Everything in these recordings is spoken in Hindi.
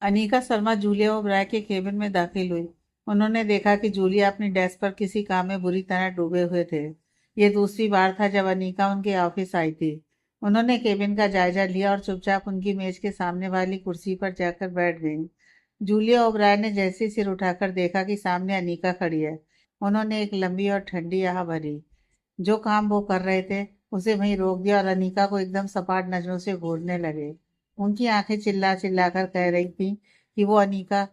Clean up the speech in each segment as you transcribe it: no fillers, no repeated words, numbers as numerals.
अनीका शर्मा जूलिया ओबराय के केबिन में दाखिल हुई। उन्होंने देखा कि जूलिया अपनी डेस्क पर किसी काम में बुरी तरह डूबे हुए थे। ये दूसरी बार था जब अनीका उनके ऑफिस आई थी। उन्होंने केबिन का जायजा लिया और चुपचाप उनकी मेज के सामने वाली कुर्सी पर जाकर बैठ गई। जूलिया ओबराय ने जैसे ही सिर उठाकर देखा कि सामने अनीका खड़ी है, उन्होंने एक लंबी और ठंडी आह भरी। जो काम वो कर रहे थे उसे वहीं रोक दिया और अनीका को एकदम सपाट नजरों से घूरने लगे। उनकी आंखें चिल्ला चिल्ला कर कह रही थी कि वो अनीका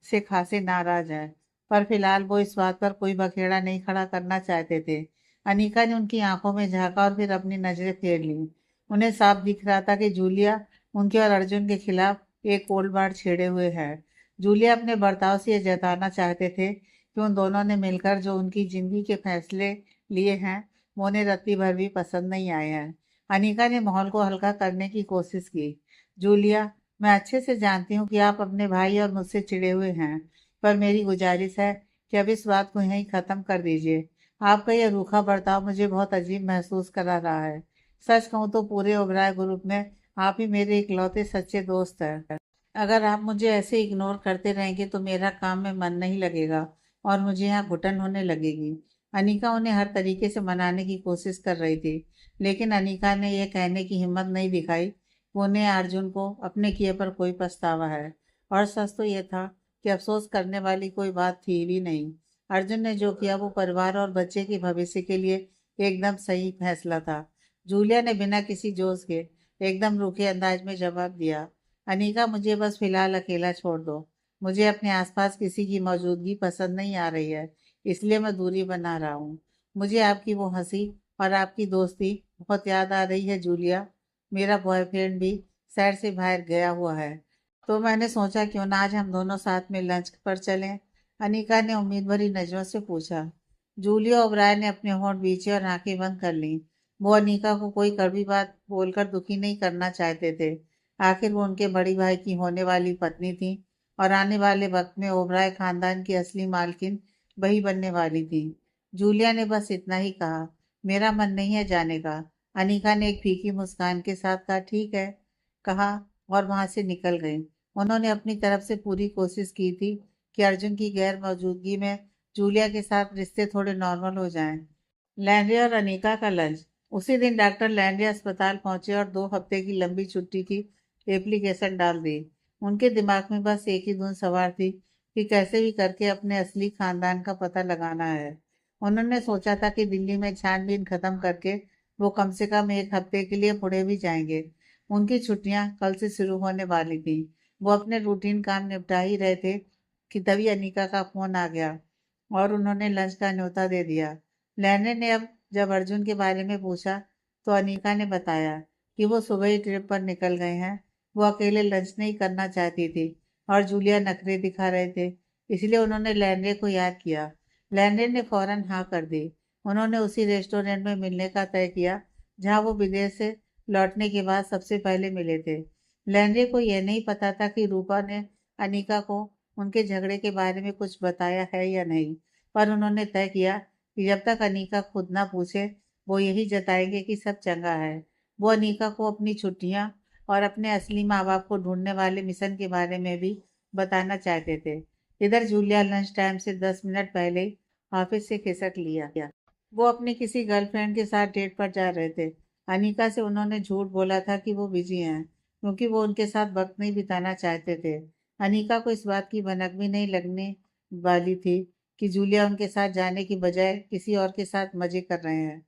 से खासे नाराज है, पर फिलहाल वो इस बात पर कोई बखेड़ा नहीं खड़ा करना चाहते थे। अनीका ने उनकी आंखों में झांका और फिर अपनी नजरें फेर ली। उन्हें साफ दिख रहा था कि जूलिया उनके और अर्जुन के खिलाफ एक कोल्ड छेड़े हुए है। जूलिया अपने बर्ताव से यह जताना चाहते थे कि उन दोनों ने मिलकर जो उनकी जिंदगी के फैसले लिए हैं वो उन्हें रत्ती भर भी पसंद नहीं आए हैं। अनीका ने माहौल को हल्का करने की कोशिश की। जूलिया, मैं अच्छे से जानती हूँ कि आप अपने भाई और मुझसे चिढ़े हुए हैं, पर मेरी गुजारिश है कि अब इस बात को यहीं ख़त्म कर दीजिए। आपका यह रूखा बर्ताव मुझे बहुत अजीब महसूस करा रहा है। सच कहूँ तो पूरे ओबराय ग्रुप में आप ही मेरे इकलौते सच्चे दोस्त हैं। अगर आप मुझे ऐसे इग्नोर करते रहेंगे तो मेरा काम में मन नहीं लगेगा और मुझे यहाँ घुटन होने लगेगी। अनीका उन्हें हर तरीके से मनाने की कोशिश कर रही थी, लेकिन अनीका ने यह कहने की हिम्मत नहीं दिखाई कि उन्हें अर्जुन को अपने किए पर कोई पछतावा है। और सच तो यह था कि अफसोस करने वाली कोई बात थी भी नहीं। अर्जुन ने जो किया वो परिवार और बच्चे के भविष्य के लिए एकदम सही फैसला था। जूलिया ने बिना किसी जोश के एकदम रूखे अंदाज में जवाब दिया, अनीका, मुझे बस फिलहाल अकेला छोड़ दो। मुझे अपने आसपास किसी की मौजूदगी पसंद नहीं आ रही है, इसलिए मैं दूरी बना रहा हूँ। मुझे आपकी वो हंसी और आपकी दोस्ती बहुत याद आ रही है जूलिया। मेरा बॉयफ्रेंड भी शहर से बाहर गया हुआ है, तो मैंने सोचा क्यों ना आज हम दोनों साथ में लंच पर चलें। अनीका ने उम्मीद भरी नजरों से पूछा। जूलिया ओबराय ने अपने होंठ बीचे और आंखें बंद कर लीं। वो अनीका को कोई कड़वी बात बोलकर दुखी नहीं करना चाहते थे। आखिर वो उनके बड़ी भाई की होने वाली पत्नी थी और आने वाले वक्त में ओबराय खानदान की असली मालकिन वही बनने वाली थी। जूलिया ने बस इतना ही कहा, मेरा मन नहीं है जाने का। अनीका ने एक फीकी मुस्कान के साथ कहा, ठीक है, कहा, और वहां से निकल गई। उन्होंने अपनी तरफ से पूरी कोशिश की थी कि अर्जुन की गैर मौजूदगी में जूलिया के साथ रिश्ते थोड़े नॉर्मल हो जाएं। लैंड्रे और अनीका का लंच। उसी दिन डॉक्टर लैंड्रे अस्पताल पहुंचे और 2 हफ्ते की लंबी छुट्टी की एप्लीकेशन डाल दी। उनके दिमाग में बस एक ही धुन सवार थी कि कैसे भी करके अपने असली खानदान का पता लगाना है। उन्होंने सोचा था कि दिल्ली में छानबीन खत्म करके वो कम से कम 1 हफ्ते के लिए पुणे भी जाएंगे। उनकी छुट्टियां कल से शुरू होने वाली थी। वो अपने रूटीन काम निपटा ही रहे थे कि तभी अनीका का फोन आ गया और उन्होंने लंच का न्योता दे दिया। लैंडन ने अब जब अर्जुन के बारे में पूछा तो अनीका ने बताया कि वो सुबह ही ट्रिप पर निकल गए हैं। वो अकेले लंच नहीं करना चाहती थी और जूलिया नखरे दिखा रहे थे, इसलिए उन्होंने लैंड्रे को याद किया। लैंड्रे ने फौरन हाँ कर दी। उन्होंने उसी रेस्टोरेंट में मिलने का तय किया जहाँ वो विदेश से लौटने के बाद सबसे पहले मिले थे। लैंड्रे को यह नहीं पता था कि रूपा ने अनीका को उनके झगड़े के बारे में कुछ बताया है या नहीं, पर उन्होंने तय किया कि जब तक अनीका खुद ना पूछे वो यही जताएंगे कि सब चंगा है। वो अनीका को अपनी छुट्टियां और अपने असली माँ बाप को ढूंढने वाले मिशन के बारे में भी बताना चाहते थे। इधर जूलिया लंच टाइम से 10 मिनट पहले ही ऑफिस से खिसक लिया। वो अपनी किसी गर्लफ्रेंड के साथ डेट पर जा रहे थे। अनीका से उन्होंने झूठ बोला था कि वो बिजी हैं, क्योंकि वो उनके साथ वक्त नहीं बिताना चाहते थे। अनीका को इस बात की भनक भी नहीं लगने वाली थी कि जूलिया उनके साथ जाने की बजाय किसी और के साथ मजे कर रहे हैं।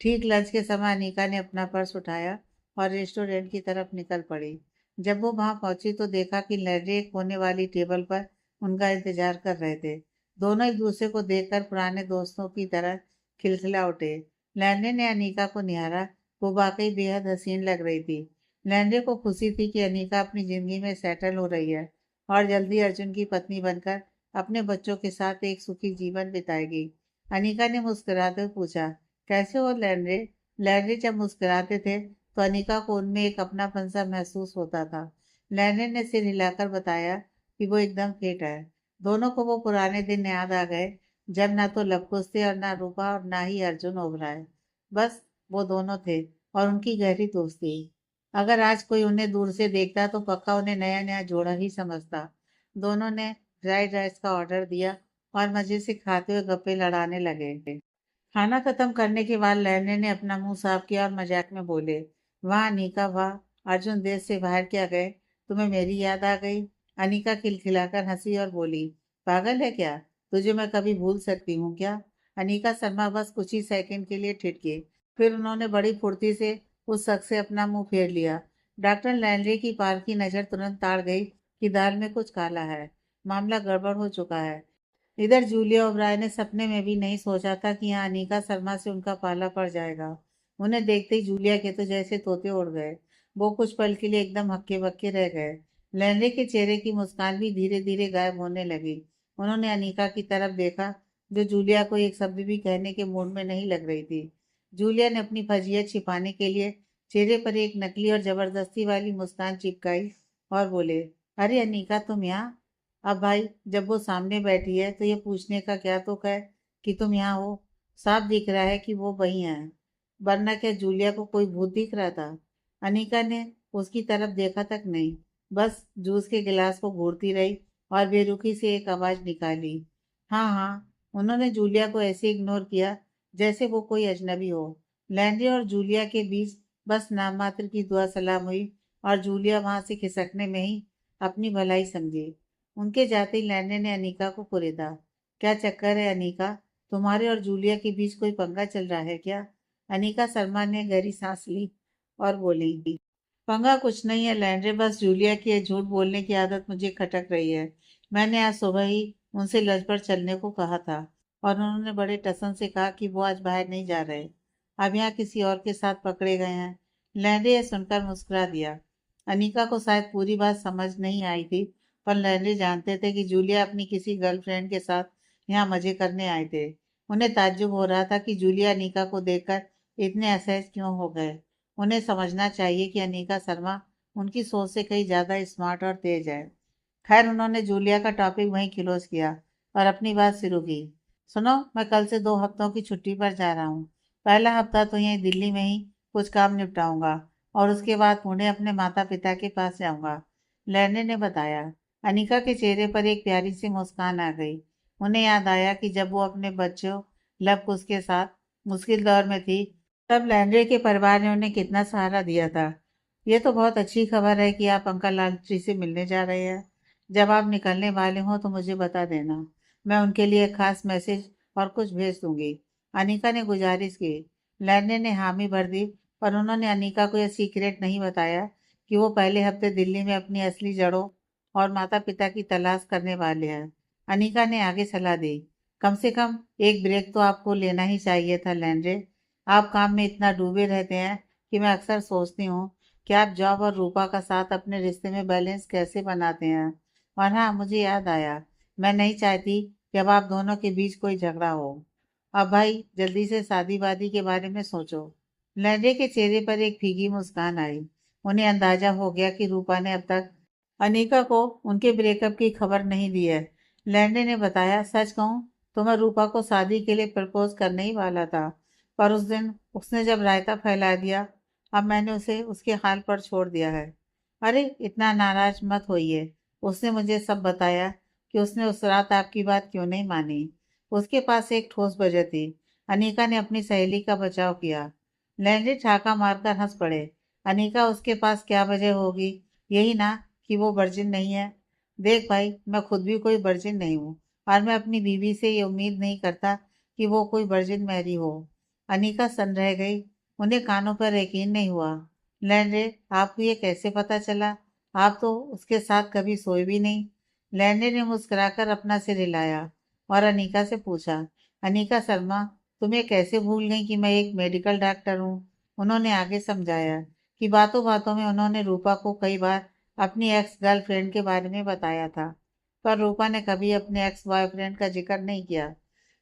ठीक लंच के समय अनीका ने अपना पर्स उठाया और रेस्टोरेंट की तरफ निकल पड़ी। जब वो वहां पहुंची तो देखा कि लैंड्रे एक कोने वाली टेबल पर उनका इंतजार कर रहे थे। दोनों एक दूसरे को देखकर पुराने दोस्तों की तरह खिलखिला उठे। लैंड्रे ने अनीका को निहारा। वो वाकई बेहद हसीन लग रही थी। लैंड्रे को खुशी थी कि अनीका अपनी जिंदगी में सेटल हो रही है और जल्दी अर्जुन की पत्नी बनकर अपने बच्चों के साथ एक सुखी जीवन बिताएगी। अनीका ने मुस्कुराते हुए पूछा, कैसे हो लैंड्रे? लैंड्रे जब मुस्कुराते थे तो अनीका को उनमें एक अपनापन सा महसूस होता था। लैंड्रे ने सिर हिलाकर बताया कि वो एकदम फिट है। दोनों को वो पुराने दिन याद आ गए जब ना तो लव कुश थे और ना रूपा और ना ही अर्जुन ओबराय। बस वो दोनों थे और उनकी गहरी दोस्ती। अगर आज कोई उन्हें दूर से देखता तो पक्का उन्हें नया नया जोड़ा ही समझता। दोनों ने फ्राइड राइस का ऑर्डर दिया और मजे से खाते हुए गप्पे लड़ाने लगे। खाना खत्म करने के बाद लैने ने अपना मुंह साफ किया और मजाक में बोले, वाह अनिका वाह, अर्जुन देश से बाहर क्या गए, तुम्हें मेरी याद आ गई। अनिका खिलखिलाकर हंसी और बोली, पागल है क्या, तुझे मैं कभी भूल सकती हूँ क्या। अनिका शर्मा बस कुछ ही सेकंड के लिए ठिठकी, फिर उन्होंने बड़ी फुर्ती से उस शख्स से अपना मुंह फेर लिया। डॉक्टर लैंड्री की पारखी नजर तुरंत ताड़ गई कि दाल में कुछ काला है, मामला गड़बड़ हो चुका है। इधर जूलिया ओबराय ने सपने में भी नहीं सोचा था कि यहाँ अनीका शर्मा से उनका पाला पड़ जाएगा। उन्हें देखते ही जूलिया के तो जैसे तोते उड़ गए। वो कुछ पल के लिए एकदम हक्के बक्के रह गए। लहरे के चेहरे की मुस्कान भी धीरे धीरे गायब होने लगी। उन्होंने अनीका की तरफ देखा, जो जूलिया को एक शब्द भी कहने के मूड में नहीं लग रही थी। जूलिया ने अपनी फजीयत छिपाने के लिए चेहरे पर एक नकली और जबरदस्ती वाली मुस्कान चिपकाई और बोले, अरे अनीका तुम यहाँ। अब भाई जब वो सामने बैठी है तो ये पूछने का क्या तुक है कि तुम यहाँ हो। साफ दिख रहा है कि वो वही है, वरना क्या जूलिया को कोई भूत दिख रहा था। अनीका ने उसकी तरफ देखा तक नहीं, बस जूस के गिलास को घूरती रही और बेरुखी से एक आवाज निकाली, हाँ हाँ। उन्होंने जूलिया को ऐसे इग्नोर किया जैसे वो कोई अजनबी हो। लैंडी और जूलिया के बीच बस नाम मात्र की दुआ सलाम हुई और जूलिया वहां से खिसकने में ही अपनी भलाई समझी। उनके जाते ही लैंडे ने अनीका को कुरेदा, क्या चक्कर है अनीका, तुम्हारे और जूलिया के बीच कोई पंगा चल रहा है क्या। अनीका शर्मा ने गहरी सांस ली और बोली, पंगा कुछ नहीं है लैंड्रे, बस जूलिया की ये झूठ बोलने की आदत मुझे खटक रही है। मैंने आज सुबह ही उनसे लंच पर चलने को कहा था और उन्होंने बड़े टसन से कहा कि वो आज बाहर नहीं जा रहे, अब यहाँ किसी और के साथ पकड़े गए हैं। लैंड्रे ये सुनकर मुस्कुरा दिया। अनीका को शायद पूरी बात समझ नहीं आई थी, पर लैंड्रे जानते थे कि जूलिया अपनी किसी गर्लफ्रेंड के साथ यहाँ मजे करने आए थे। उन्हें ताज्जुब हो रहा था कि जूलिया अनीका को देखकर इतने असहज क्यों हो गए। उन्हें समझना चाहिए कि अनीका शर्मा उनकी सोच से कहीं ज्यादा स्मार्ट और तेज है। खैर उन्होंने जूलिया का टॉपिक वहीं क्लोज किया और अपनी बात शुरू की। सुनो, मैं कल से 2 हफ्तों की छुट्टी पर जा रहा हूँ। पहला हफ्ता तो यहीं दिल्ली में ही कुछ काम निपटाऊंगा और उसके बाद पुणे अपने माता पिता के पास जाऊंगा, लैंडे ने बताया। अनीका के चेहरे पर एक प्यारी सी मुस्कान आ गई। उन्हें याद आया कि जब वो अपने बच्चों लव कुश के साथ मुश्किल दौर में थी, तब लैंड्रे के परिवार ने उन्हें कितना सहारा दिया था। ये तो बहुत अच्छी खबर है कि आप अंकल लालची से मिलने जा रहे हैं। जब आप निकलने वाले हो तो मुझे बता देना, मैं उनके लिए एक खास मैसेज और कुछ भेज दूंगी, अनीका ने गुजारिश की। लैंड्रे ने हामी भर दी, पर उन्होंने अनीका को यह सीक्रेट नहीं बताया कि वो पहले हफ्ते दिल्ली में अपनी असली जड़ों और माता पिता की तलाश करने वाले हैं। अनीका ने आगे सलाह दी, कम से कम एक ब्रेक तो आपको लेना ही चाहिए था लैंड्रे। आप काम में इतना डूबे रहते हैं कि मैं अक्सर सोचती हूँ कि आप जॉब और रूपा का साथ अपने रिश्ते में बैलेंस कैसे बनाते हैं। और हाँ, मुझे याद आया, मैं नहीं चाहती कि अब आप दोनों के बीच कोई झगड़ा हो। अब भाई जल्दी से शादी वादी के बारे में सोचो। लहरे के चेहरे पर एक फीकी मुस्कान आई। उन्हें अंदाजा हो गया कि रूपा ने अब तक अनीका को उनके ब्रेकअप की खबर नहीं दी है। लैंडे ने बताया, सच कहूँ तो मैं रूपा को शादी के लिए प्रपोज करने ही वाला था, पर उस दिन उसने जब रायता फैला दिया, अब मैंने उसे उसके हाल पर छोड़ दिया है। अरे इतना नाराज मत होइए, उसने मुझे सब बताया कि उसने उस रात आपकी बात क्यों नहीं मानी। उसके पास एक ठोस वजह थी। अनीका ने अपनी सहेली का बचाव किया। लैंडे ठाका मारकर हंस पड़े। अनीका उसके पास क्या वजह होगी, यही ना कि वो वर्जिन नहीं है। देख भाई, मैं खुद भी कोई वर्जिन नहीं हूँ और मैं अपनी बीवी से ये उम्मीद नहीं करता कि वो कोई वर्जिन मैरी हो। अनीका सन रह गई, उन्हें कानों पर यकीन नहीं हुआ। लैंड्रे, आपको ये कैसे पता चला, आप तो उसके साथ कभी सोए भी नहीं। लैंड्रे ने मुस्कुराकर अपना सिर हिलाया और अनीका से पूछा, अनीका शर्मा, तुम ये कैसे भूल गई कि मैं एक मेडिकल डॉक्टर हूँ। उन्होंने आगे समझाया कि बातों बातों में उन्होंने रूपा को कई बार अपनी एक्स गर्लफ्रेंड के बारे में बताया था, पर रूपा ने कभी अपने एक्स बॉयफ्रेंड का जिक्र नहीं किया।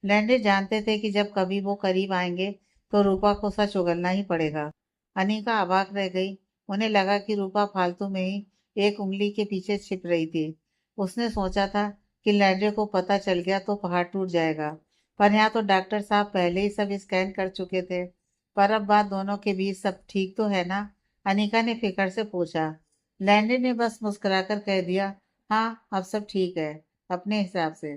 लैंडे जानते थे कि जब कभी वो करीब आएंगे तो रूपा को सच उगलना ही पड़ेगा। अनीका अवाक रह गई। उन्हें लगा कि रूपा फालतू में ही एक उंगली के पीछे छिप रही थी। उसने सोचा था कि लैंडे को पता चल गया तो पहाड़ टूट जाएगा, पर यहाँ तो डॉक्टर साहब पहले ही सब स्कैन कर चुके थे। पर अब बात दोनों के बीच सब ठीक तो है ना। अनिका ने फिक्र से पूछा। लैंडे ने बस मुस्कुराकर कह दिया, हाँ अब सब ठीक है, अपने हिसाब से।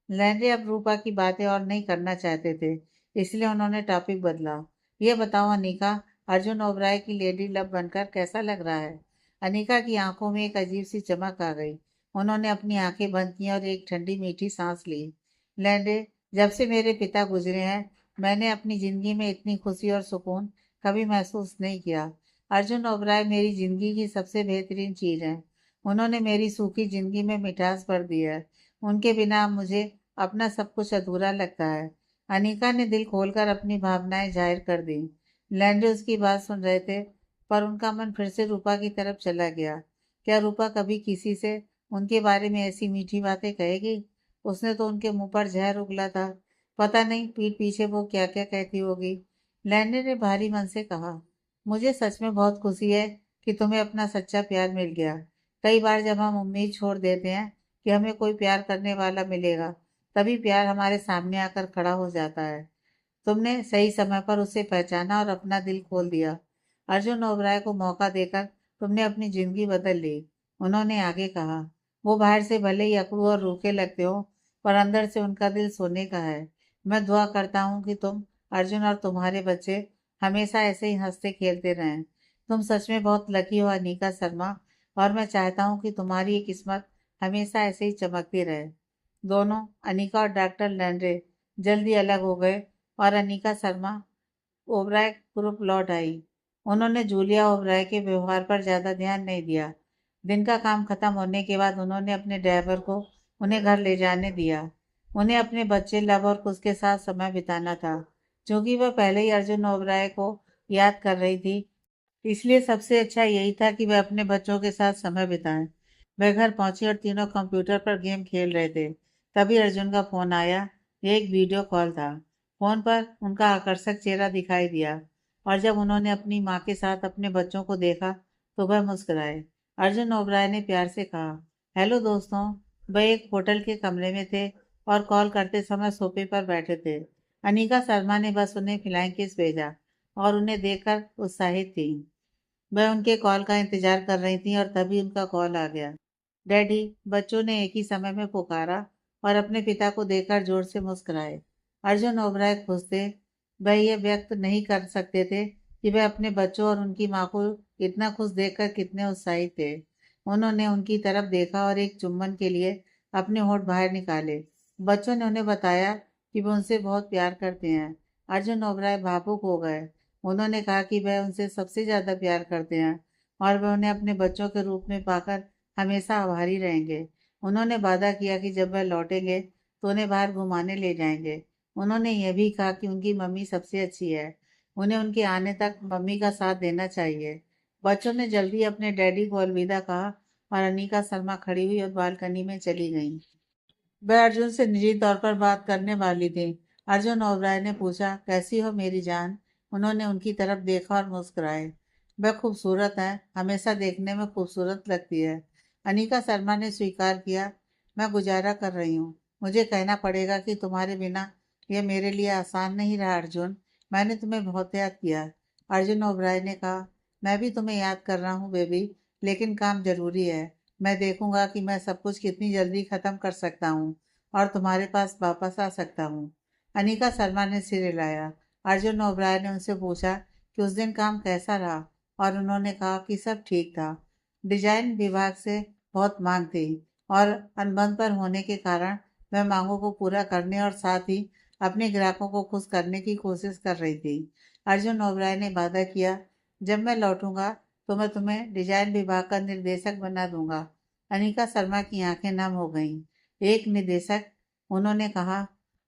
लैंडे अब रूपा की बातें और नहीं करना चाहते थे, इसलिए उन्होंने टॉपिक बदला। ये बताओ अनिका, अर्जुन ओबराय की लेडी लव बनकर कैसा लग रहा है? अनिका की आंखों में एक अजीब सी चमक आ गई। उन्होंने अपनी आंखें बंद की और एक ठंडी मीठी सांस ली। लैंडे, जब से मेरे पिता गुजरे हैं, मैंने अपनी जिंदगी में इतनी खुशी और सुकून कभी महसूस नहीं किया। अर्जुन ओबराय मेरी जिंदगी की सबसे बेहतरीन चीज है। उन्होंने मेरी सूखी जिंदगी में मिठास भर दी है। उनके बिना मुझे अपना सब कुछ अधूरा लगता है। अनीका ने दिल खोलकर अपनी भावनाएं जाहिर कर दी। लैंडे उसकी बात सुन रहे थे, पर उनका मन फिर से रूपा की तरफ चला गया। क्या रूपा कभी किसी से उनके बारे में ऐसी मीठी बातें कहेगी? उसने तो उनके मुंह पर जहर उगला था। पता नहीं पीठ पीछे वो क्या क्या कहती होगी। लैंडे ने भारी मन से कहा, मुझे सच में बहुत खुशी है कि तुम्हें अपना सच्चा प्यार मिल गया। कई बार जब हम उम्मीद छोड़ देते हैं कि हमें कोई प्यार करने वाला मिलेगा, तभी प्यार हमारे सामने आकर खड़ा हो जाता है। तुमने सही समय पर उसे पहचाना और अपना दिल खोल दिया। अर्जुन ओबराय को मौका देकर तुमने अपनी जिंदगी बदल ली। उन्होंने आगे कहा, वो बाहर से भले ही अकड़ू और रूखे लगते हो, पर अंदर से उनका दिल सोने का है। मैं दुआ करता हूँ कि तुम, अर्जुन और तुम्हारे बच्चे हमेशा ऐसे ही हंसते खेलते रहें। तुम सच में बहुत लकी हो अनीका शर्मा, और मैं चाहता हूँ कि तुम्हारी ये किस्मत हमेशा ऐसे ही चमकती रहे। दोनों, अनीका और डॉक्टर लैंड्रे, जल्दी अलग हो गए और अनीका शर्मा ओबराय ग्रुप लौट आई। उन्होंने जूलिया ओबराय के व्यवहार पर ज्यादा ध्यान नहीं दिया। दिन का काम खत्म होने के बाद उन्होंने अपने ड्राइवर को उन्हें घर ले जाने दिया। उन्हें अपने बच्चे लव और कुश के साथ समय बिताना था। क्योंकि वह पहले ही अर्जुन ओबराय को याद कर रही थी, इसलिए सबसे अच्छा यही था कि वह अपने बच्चों के साथ समय बिताएं। वह घर पहुंची और तीनों कंप्यूटर पर गेम खेल रहे थे। तभी अर्जुन का फोन आया। यह एक वीडियो कॉल था। फोन पर उनका आकर्षक चेहरा दिखाई दिया, और जब उन्होंने अपनी माँ के साथ अपने बच्चों को देखा तो वह मुस्कुराए। अर्जुन ओबराय ने प्यार से कहा, हेलो दोस्तों। वह एक होटल के कमरे में थे और कॉल करते समय सोफे पर बैठे थे। अनीका शर्मा ने बस उन्हें फ्लाइंग किस भेजा और उन्हें देखकर उत्साहित थी। वह उनके कॉल का इंतजार कर रही थी, और तभी उनका कॉल आ गया। डैडी, बच्चों ने एक ही समय में पुकारा और अपने पिता को देखकर जोर से मुस्कुराए। अर्जुन ओबराय खुश थे। वह यह व्यक्त नहीं कर सकते थे कि वह अपने बच्चों और उनकी माँ को इतना खुश देखकर कितने उत्साहित थे। उन्होंने उनकी तरफ देखा और एक चुम्बन के लिए अपने होंठ बाहर निकाले। बच्चों ने उन्हें बताया कि वे उनसे बहुत प्यार करते हैं। अर्जुन ओबराय भावुक हो गए। उन्होंने कहा कि वह उनसे सबसे ज्यादा प्यार करते हैं, और वह उन्हें अपने बच्चों के रूप में पाकर हमेशा आभारी रहेंगे। उन्होंने वादा किया कि जब वह लौटेंगे तो उन्हें बाहर घुमाने ले जाएंगे। उन्होंने यह भी कहा कि उनकी मम्मी सबसे अच्छी है, उन्हें उनके आने तक मम्मी का साथ देना चाहिए। बच्चों ने जल्दी अपने डैडी को अलविदा कहा, और अनीका शर्मा खड़ी हुई और बालकनी में चली गई। वह अर्जुन से निजी तौर पर बात करने वाली थी। अर्जुन ओबराय ने पूछा, कैसी हो मेरी जान? उन्होंने उनकी तरफ देखा और मुस्कुराए। वह खूबसूरत है, हमेशा देखने में खूबसूरत लगती है। अनीका शर्मा ने स्वीकार किया, मैं गुजारा कर रही हूँ। मुझे कहना पड़ेगा कि तुम्हारे बिना यह मेरे लिए आसान नहीं रहा अर्जुन। मैंने तुम्हें बहुत याद किया। अर्जुन ओबराय ने कहा, मैं भी तुम्हें याद कर रहा हूँ बेबी, लेकिन काम जरूरी है। मैं देखूंगा कि मैं सब कुछ कितनी जल्दी खत्म कर सकता हूँ और तुम्हारे पास वापस आ सकता हूँ। अनीका शर्मा ने सिर हिलाया। अर्जुन ओबराय ने उनसे पूछा कि उस दिन काम कैसा रहा, और उन्होंने कहा कि सब ठीक था। डिजाइन विभाग से बहुत मांग थी, और अनुबंध पर होने के कारण वह मांगों को पूरा करने और साथ ही अपने ग्राहकों को खुश करने की कोशिश कर रही थी। अर्जुन ओबराय ने वादा किया, जब मैं लौटूंगा तो मैं तुम्हें डिजाइन विभाग का निर्देशक बना दूंगा। अनीका शर्मा की आंखें नम हो गईं। एक निर्देशक? उन्होंने कहा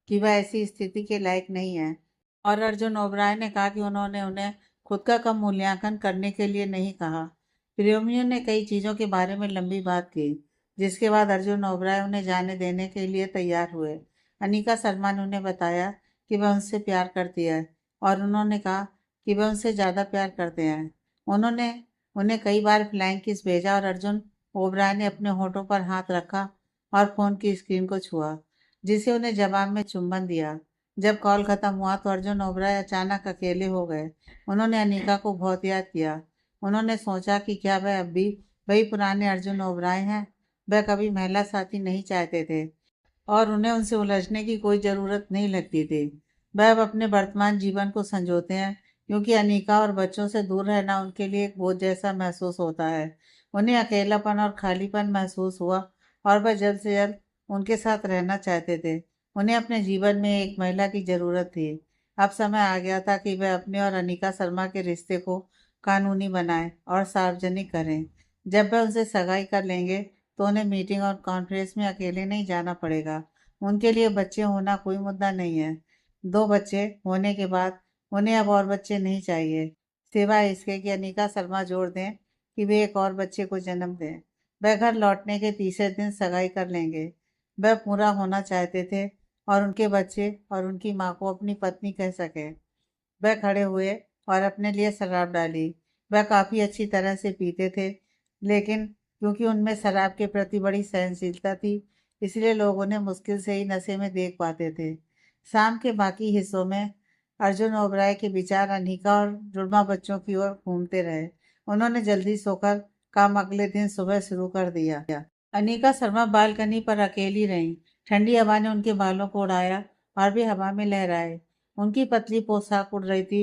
कि वह ऐसी स्थिति के लायक नहीं है, और अर्जुन ओबराय ने कहा कि उन्होंने उन्हें खुद का कम मूल्यांकन करने के लिए नहीं कहा। प्रेमियों ने कई चीजों के बारे में लंबी बात की, जिसके बाद अर्जुन ओबराय उन्हें जाने देने के लिए तैयार हुए। अनीका शर्मा ने उन्हें बताया कि वह उनसे प्यार करती है, और उन्होंने कहा कि वह उनसे ज्यादा प्यार करते हैं। उन्होंने उन्हें कई बार फ्लाइंग किस भेजा, और अर्जुन ओबराय ने अपने होठों पर हाथ रखा और फोन की स्क्रीन को छुआ, जिसे उन्हें जवाब में चुंबन दिया। जब कॉल खत्म हुआ तो अर्जुन ओबराय अचानक अकेले हो गए। उन्होंने अनीका को बहुत याद किया। उन्होंने सोचा कि क्या वह अब भी वही पुराने अर्जुन ओबराय हैं। वह कभी महिला साथी नहीं चाहते थे और उन्हें उनसे उलझने की कोई ज़रूरत नहीं लगती थी। वह अब अपने वर्तमान जीवन को संजोते हैं, क्योंकि अनीका और बच्चों से दूर रहना उनके लिए एक बोझ जैसा महसूस होता है। उन्हें अकेलापन और खालीपन महसूस हुआ और वह जल्द से जल्द उनके साथ रहना चाहते थे। उन्हें अपने जीवन में एक महिला की ज़रूरत थी। अब समय आ गया था कि वह अपने और अनीका शर्मा के रिश्ते को कानूनी बनाएं और सार्वजनिक करें। जब वह उनसे सगाई कर लेंगे तो उन्हें मीटिंग और कॉन्फ्रेंस में अकेले नहीं जाना पड़ेगा। उनके लिए बच्चे होना कोई मुद्दा नहीं है। 2 बच्चे होने के बाद उन्हें अब और बच्चे नहीं चाहिए, सिवाय इसके कि अनीका शर्मा जोड़ दें कि वे एक और बच्चे को जन्म दें। वह घर लौटने के तीसरे दिन सगाई कर लेंगे। वह पूरा होना चाहते थे और उनके बच्चे और उनकी माँ को अपनी पत्नी कह सके। वह खड़े हुए और अपने लिए शराब डाली। वह काफ़ी अच्छी तरह से पीते थे, लेकिन क्योंकि उनमें शराब के प्रति बड़ी सहनशीलता थी, इसलिए लोग उन्हें मुश्किल से ही नशे में देख पाते थे। शाम के बाकी हिस्सों में अर्जुन ओबराय के विचार अनीका और जुड़वा बच्चों की ओर घूमते रहे। उन्होंने जल्दी सोकर काम अगले दिन सुबह शुरू कर दिया। अनीका शर्मा बालकनी पर अकेली रहीं। ठंडी हवा ने उनके बालों को उड़ाया और वे हवा में लहराए। उनकी पतली पोशाक उड़ रही थी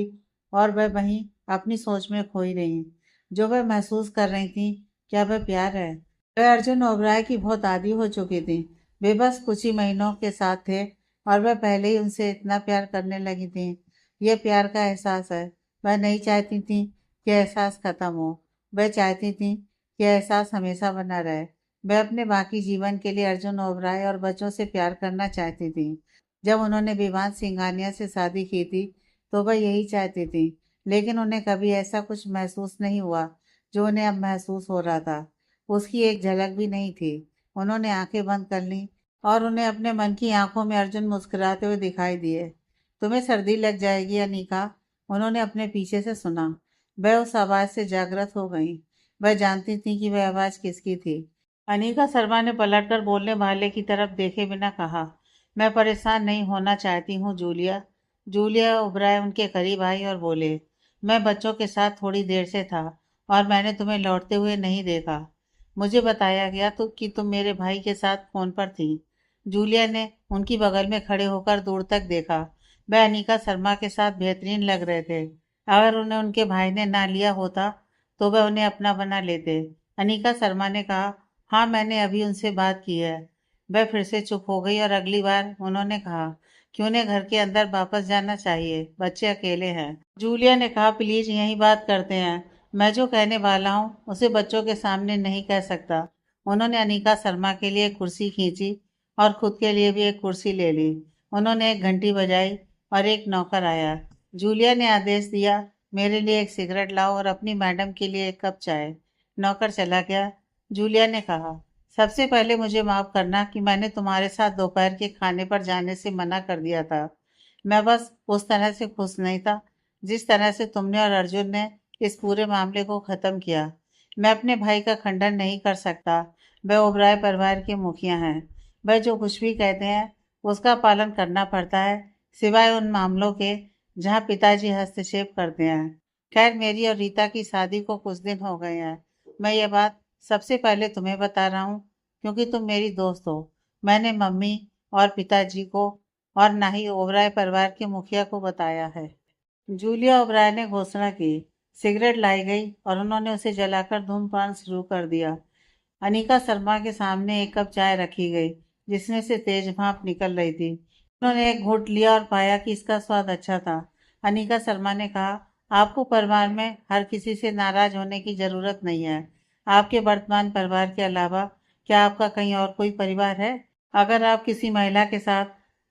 और वह वहीं अपनी सोच में खोई रही। जो वह महसूस कर रही थी, क्या वह प्यार है? वह अर्जुन ओबराय की बहुत आदी हो चुकी थी। वे बस कुछ ही महीनों के साथ थे और वह पहले ही उनसे इतना प्यार करने लगी थी। यह प्यार का एहसास है। वह नहीं चाहती थी कि एहसास खत्म हो। वह चाहती थी कि एहसास हमेशा बना रहे। वह अपने बाकी जीवन के लिए अर्जुन ओबराय और बच्चों से प्यार करना चाहती थी। जब उन्होंने विवान सिंघानिया से शादी की थी, तो वह यही चाहती थी, लेकिन उन्हें कभी ऐसा कुछ महसूस नहीं हुआ जो उन्हें अब महसूस हो रहा था। उसकी एक झलक भी नहीं थी। उन्होंने आंखें बंद कर लीं और उन्हें अपने मन की आंखों में अर्जुन मुस्कुराते हुए दिखाई दिए। तुम्हें सर्दी लग जाएगी अनीका, उन्होंने अपने पीछे से सुना। वह उस आवाज़ से जागृत हो गई। वह जानती थी कि वह आवाज़ किसकी थी। अनीका शर्मा ने पलटकर बोलने वाले की तरफ देखे बिना कहा, मैं परेशान नहीं होना चाहती हूँ जूलिया। जूलिया उभराए उनके करीब आई और बोले, मैं बच्चों के साथ थोड़ी देर से था और मैंने तुम्हें लौटते हुए नहीं देखा। मुझे बताया गया तो कि तुम मेरे भाई के साथ फोन पर थी। जूलिया ने उनकी बगल में खड़े होकर दूर तक देखा। वह अनीका शर्मा के साथ बेहतरीन लग रहे थे। अगर उन्हें उनके भाई ने ना लिया होता तो वह उन्हें अपना बना लेते। अनीका शर्मा ने कहा, हाँ मैंने अभी उनसे बात की है। वह फिर से चुप हो गई और अगली बार उन्होंने कहा कि उन्हें घर के अंदर वापस जाना चाहिए, बच्चे अकेले हैं। जूलिया ने कहा, प्लीज यही बात करते हैं। मैं जो कहने वाला हूँ उसे बच्चों के सामने नहीं कह सकता। उन्होंने अनीका शर्मा के लिए एक कुर्सी खींची और खुद के लिए भी एक कुर्सी ले ली। उन्होंने एक घंटी बजाई और एक नौकर आया। जूलिया ने आदेश दिया, मेरे लिए एक सिगरेट लाओ और अपनी मैडम के लिए एक कप चाय। नौकर चला गया। जूलिया ने कहा, सबसे पहले मुझे माफ़ करना कि मैंने तुम्हारे साथ दोपहर के खाने पर जाने से मना कर दिया था। मैं बस उस तरह से खुश नहीं था जिस तरह से तुमने और अर्जुन ने इस पूरे मामले को ख़त्म किया। मैं अपने भाई का खंडन नहीं कर सकता। वह ओबराय परिवार के मुखिया हैं। वह जो कुछ भी कहते हैं उसका पालन करना पड़ता है, सिवाय उन मामलों के जहाँ पिताजी हस्तक्षेप करते हैं। खैर, मेरी और रीता की शादी को कुछ दिन हो गए हैं। मैं ये बात सबसे पहले तुम्हें बता रहा हूँ क्योंकि तुम मेरी दोस्त हो। मैंने मम्मी और पिताजी को और ना ही ओबराय परिवार के मुखिया को बताया है। जूलिया ओबराय ने घोषणा की। सिगरेट लाई गई और उन्होंने उसे जलाकर धूम्रपान शुरू कर दिया। अनीका शर्मा के सामने एक कप चाय रखी गई जिसमें से तेज भाप निकल रही थी। उन्होंने एक घूंट लिया और पाया कि इसका स्वाद अच्छा था। अनीका शर्मा ने कहा, आपको परिवार में हर किसी से नाराज होने की जरूरत नहीं है। आपके वर्तमान परिवार के अलावा क्या आपका कहीं और कोई परिवार है? अगर आप किसी महिला के साथ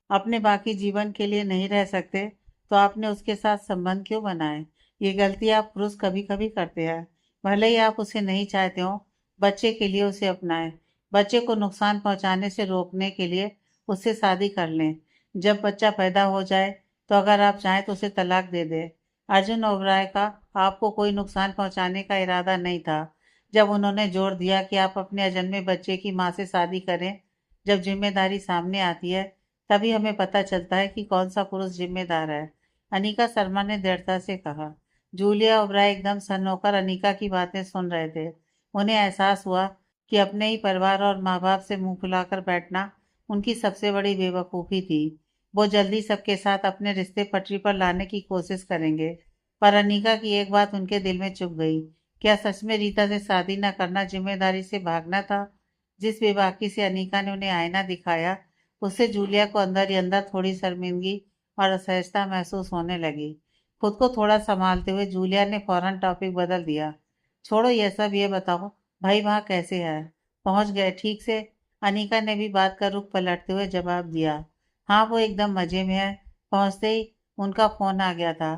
अपने बाकी जीवन के लिए नहीं रह सकते तो आपने उसके साथ संबंध क्यों बनाए? ये गलती आप पुरुष कभी कभी करते हैं। भले ही आप उसे नहीं चाहते हो, बच्चे के लिए उसे अपनाएं। बच्चे को नुकसान पहुंचाने से रोकने के लिए उससे शादी कर लें। जब बच्चा पैदा हो जाए तो अगर आप चाहें तो उसे तलाक दे दें। अर्जुन ओबराय का आपको कोई नुकसान पहुंचाने का इरादा नहीं था। जब उन्होंने जोर दिया कि आप अपने अजन्मे बच्चे की मां से शादी करें, जब जिम्मेदारी सामने आती है तभी हमें पता चलता है कि कौन सा पुरुष जिम्मेदार है। अनीका शर्मा ने दृढ़ता से कहा, जूलिया ओबराय एकदम सन्न होकर अनीका की बातें सुन रहे थे। उन्हें एहसास हुआ कि अपने ही परिवार और माँ बाप से मुंह फुलाकर बैठना उनकी सबसे बड़ी बेवकूफ़ी थी। वो जल्दी सबके साथ अपने रिश्ते पटरी पर लाने की कोशिश करेंगे। पर अनीका की एक बात उनके दिल में चुभ गई। क्या सच में रीता से शादी न करना जिम्मेदारी से भागना था? जिस बेबाकी से अनीका ने उन्हें आईना दिखाया, उससे जूलिया को अंदर ही अंदर थोड़ी शर्मिंदगी और असहजता महसूस होने लगी। खुद को थोड़ा संभालते हुए जूलिया ने फौरन टॉपिक बदल दिया। छोड़ो ये सब, ये बताओ भाई वहाँ कैसे है? पहुँच गए ठीक से? अनीका ने भी बात का रुख पलटते हुए जवाब दिया। हाँ, वो एकदम मजे में है। पहुँचते ही उनका फोन आ गया था।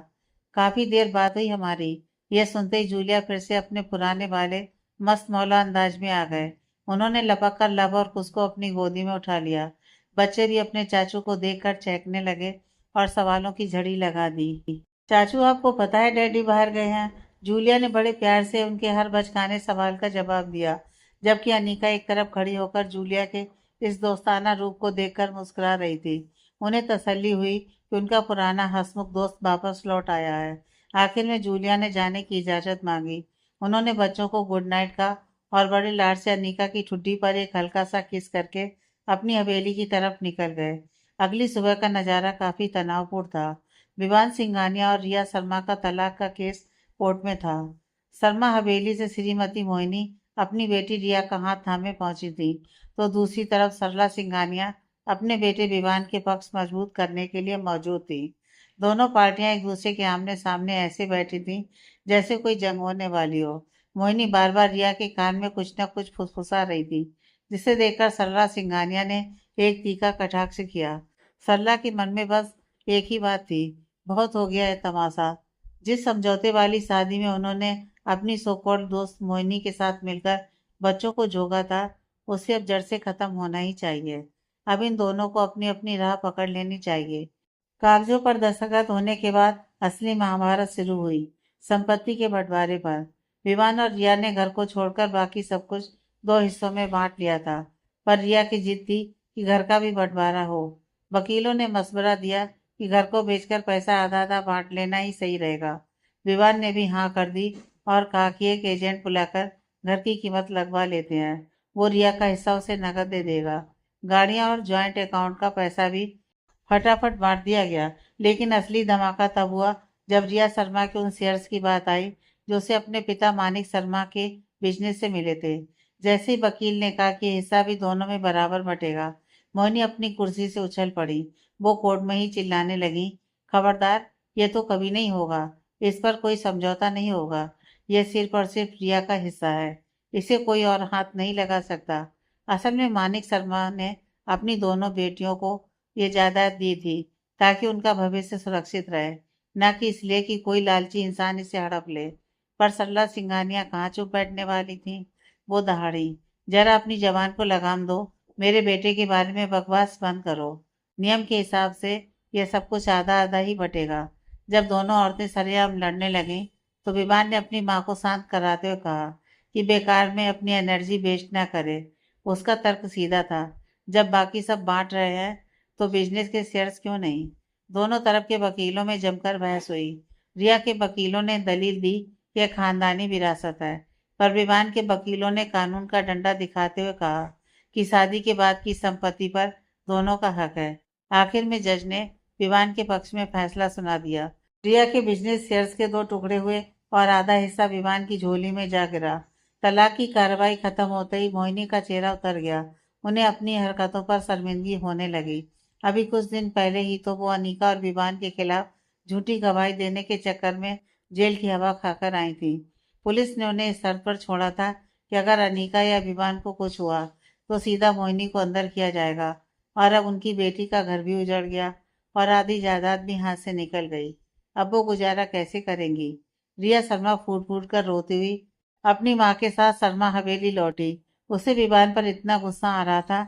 काफी देर बात हुई हमारी। यह सुनते ही जूलिया फिर से अपने पुराने वाले मस्त मौला अंदाज में आ गए। उन्होंने लपक कर लब और उसको अपनी गोदी में उठा लिया। बच्चे भी अपने चाचू को देखकर चहकने लगे और सवालों की झड़ी लगा दी। चाचू, आपको पता है डैडी बाहर गए हैं? जूलिया ने बड़े प्यार से उनके हर बचकाने सवाल का जवाब दिया, जबकि अनीका एक तरफ खड़ी होकर जूलिया के इस दोस्ताना रूप को देखकर मुस्कुरा रही थी। उन्हें तसल्ली हुई कि उनका पुराना हंसमुख दोस्त वापस लौट आया है। आखिर में जूलिया ने जाने की इजाज़त मांगी। उन्होंने बच्चों को गुड नाइट कहा और बड़े लाड से अनीका की ठुड्डी पर एक हल्का सा किस करके अपनी हवेली की तरफ निकल गए। अगली सुबह का नज़ारा काफ़ी तनावपूर्ण था। विवान सिंघानिया और रिया शर्मा का तलाक का केस कोर्ट में था। शर्मा हवेली से श्रीमती मोहिनी अपनी बेटी रिया का हाथ थामे पहुंची थी, तो दूसरी तरफ सरला सिंघानिया अपने बेटे विवान के पक्ष मजबूत करने के लिए मौजूद थी। दोनों पार्टियां एक दूसरे के आमने सामने ऐसे बैठी थीं जैसे कोई जंग होने वाली हो। मोहिनी बार बार रिया के कान में कुछ न कुछ फुसफुसा रही थी, जिसे देखकर सरला सिंघानिया ने एक तीखा कटाक्ष किया। सरला के मन में बस एक ही बात थी, बहुत हो गया है तमाशा। जिस समझौते वाली शादी में उन्होंने अपनी सोकॉल्ड दोस्त मोहिनी के साथ मिलकर बच्चों को जोगा था, उसे अब जड़ से खत्म होना ही चाहिए। अब इन दोनों को अपनी अपनी राह पकड़ लेनी चाहिए। कागजों पर दस्तखत होने के बाद असली महाभारत शुरू हुई, संपत्ति के बंटवारे पर। विवान और रिया ने घर को छोड़कर बाकी सब कुछ दो हिस्सों में बांट लिया था, पर रिया की जिद थी कि घर का भी बंटवारा हो। वकीलों ने मशवरा दिया कि घर को बेचकर पैसा आधा आधा बांट लेना ही सही रहेगा। विवान ने भी हाँ कर दी और कहा कि एक एजेंट बुलाकर घर की कीमत लगवा लेते हैं। वो रिया का हिस्सा उसे नकद दे देगा। गाड़ियां और जॉइंट अकाउंट का पैसा भी फटाफट बांट दिया गया। लेकिन असली धमाका तब हुआ जब रिया शर्मा के उन शेयर्स की बात आई जो उसे अपने पिता मानिक शर्मा के बिजनेस से मिले थे। जैसे ही वकील ने कहा कि हिस्सा भी दोनों में बराबर बटेगा, मोहिनी अपनी कुर्सी से उछल पड़ी। वो कोर्ट में ही चिल्लाने लगी, खबरदार, ये तो कभी नहीं होगा। इस पर कोई समझौता नहीं होगा। यह सिर्फ और सिर्फ रिया का हिस्सा है। इसे कोई और हाथ नहीं लगा सकता। असल में मानिक शर्मा ने अपनी दोनों बेटियों को ये जायदाद दी थी ताकि उनका भविष्य सुरक्षित रहे, न कि इसलिए कि कोई लालची इंसान इसे हड़प ले। पर सरला सिंघानिया कहाँ चुप बैठने वाली थी। वो दहाड़ी, जरा अपनी जबान को लगाम दो। मेरे बेटे के बारे में बकवास बंद करो। नियम के हिसाब से यह सब कुछ आधा आधा ही बटेगा। जब दोनों औरतें सरेआम लड़ने लगीं, तो विवान ने अपनी माँ को शांत कराते हुए कहा कि बेकार में अपनी एनर्जी वेस्ट ना करे। उसका तर्क सीधा था, जब बाकी सब बांट रहे हैं तो बिजनेस के शेयर्स क्यों नहीं? दोनों तरफ के वकीलों में जमकर बहस हुई। रिया के वकीलों ने दलील दी कि यह खानदानी विरासत है, पर विवान के वकीलों ने कानून का डंडा दिखाते हुए कहा कि शादी के बाद की संपत्ति पर दोनों का हक है। आखिर में जज ने विवान के पक्ष में फैसला सुना दिया। रिया के बिजनेस शेयर्स के दो टुकड़े हुए और आधा हिस्सा विवान की झोली में जा गिरा। तलाक की कार्रवाई खत्म होते ही मोहिनी का चेहरा उतर गया। उन्हें अपनी हरकतों पर शर्मिंदगी होने लगी। अभी कुछ दिन पहले ही तो वो अनीका और विवान के खिलाफ झूठी गवाही देने के चक्कर में जेल की हवा खाकर आई थी। पुलिस ने उन्हें इस शर्त पर छोड़ा था कि अगर अनीका या विवान को कुछ हुआ तो सीधा मोहिनी को अंदर किया जाएगा। और अब उनकी बेटी का घर भी उजड़ गया और आधी जायदाद भी हाथ से निकल गई। अब वो गुजारा कैसे करेंगी? रिया शर्मा फूट फूट कर रोती हुई अपनी माँ के साथ शर्मा हवेली लौटी। उसे विवान पर इतना गुस्सा आ रहा था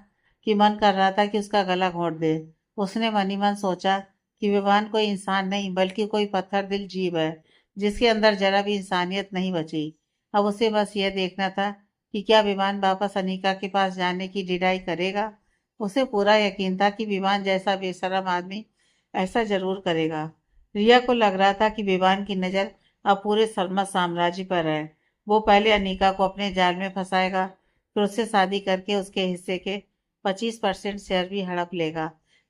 कि मन कर रहा था कि उसका गला घोंट दे। उसने मन ही मन सोचा कि विवान कोई इंसान नहीं बल्कि कोई पत्थर दिल जीव है, जिसके अंदर जरा भी इंसानियत नहीं बची। अब उसे बस यह देखना था कि क्या विवान वापस अनीका के पास जाने की डिनाई करेगा। उसे पूरा यकीन था कि विवान जैसा बेशर्म आदमी ऐसा जरूर करेगा। रिया को लग रहा था कि विवान की नज़र अब पूरे शर्मा साम्राज्य पर है। वो पहले अनीका को अपने जाल में फंसाएगा, फिर उससे शादी करके उसके हिस्से के 25% शेयर भी हड़प लेगा,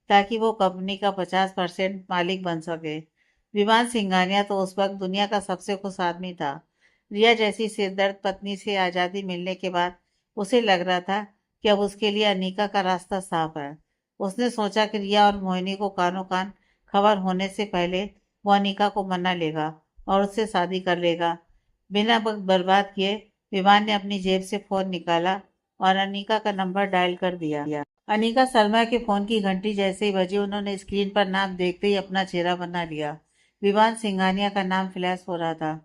ताकि वो कंपनी का 50% मालिक बन सके। विमान सिंघानिया तो उस वक्त दुनिया का सबसे खुश आदमी था। रिया जैसी सिरदर्द पत्नी से आज़ादी मिलने के बाद उसे लग रहा था कि अब उसके लिए अनीका का रास्ता साफ है। उसने सोचा कि रिया और मोहिनी को कानो कान खबर होने से पहले वो अनीका को मना लेगा और उससे शादी कर लेगा। बिना वक्त बर्बाद किए विमान ने अपनी जेब से फोन निकाला और अनीका का नंबर डायल कर दिया। अनीका शर्मा के फोन की घंटी जैसे ही बजी, उन्होंने स्क्रीन पर नाम देखते ही अपना चेहरा बना लिया। विमान सिंघानिया का नाम फ्लैश हो रहा था।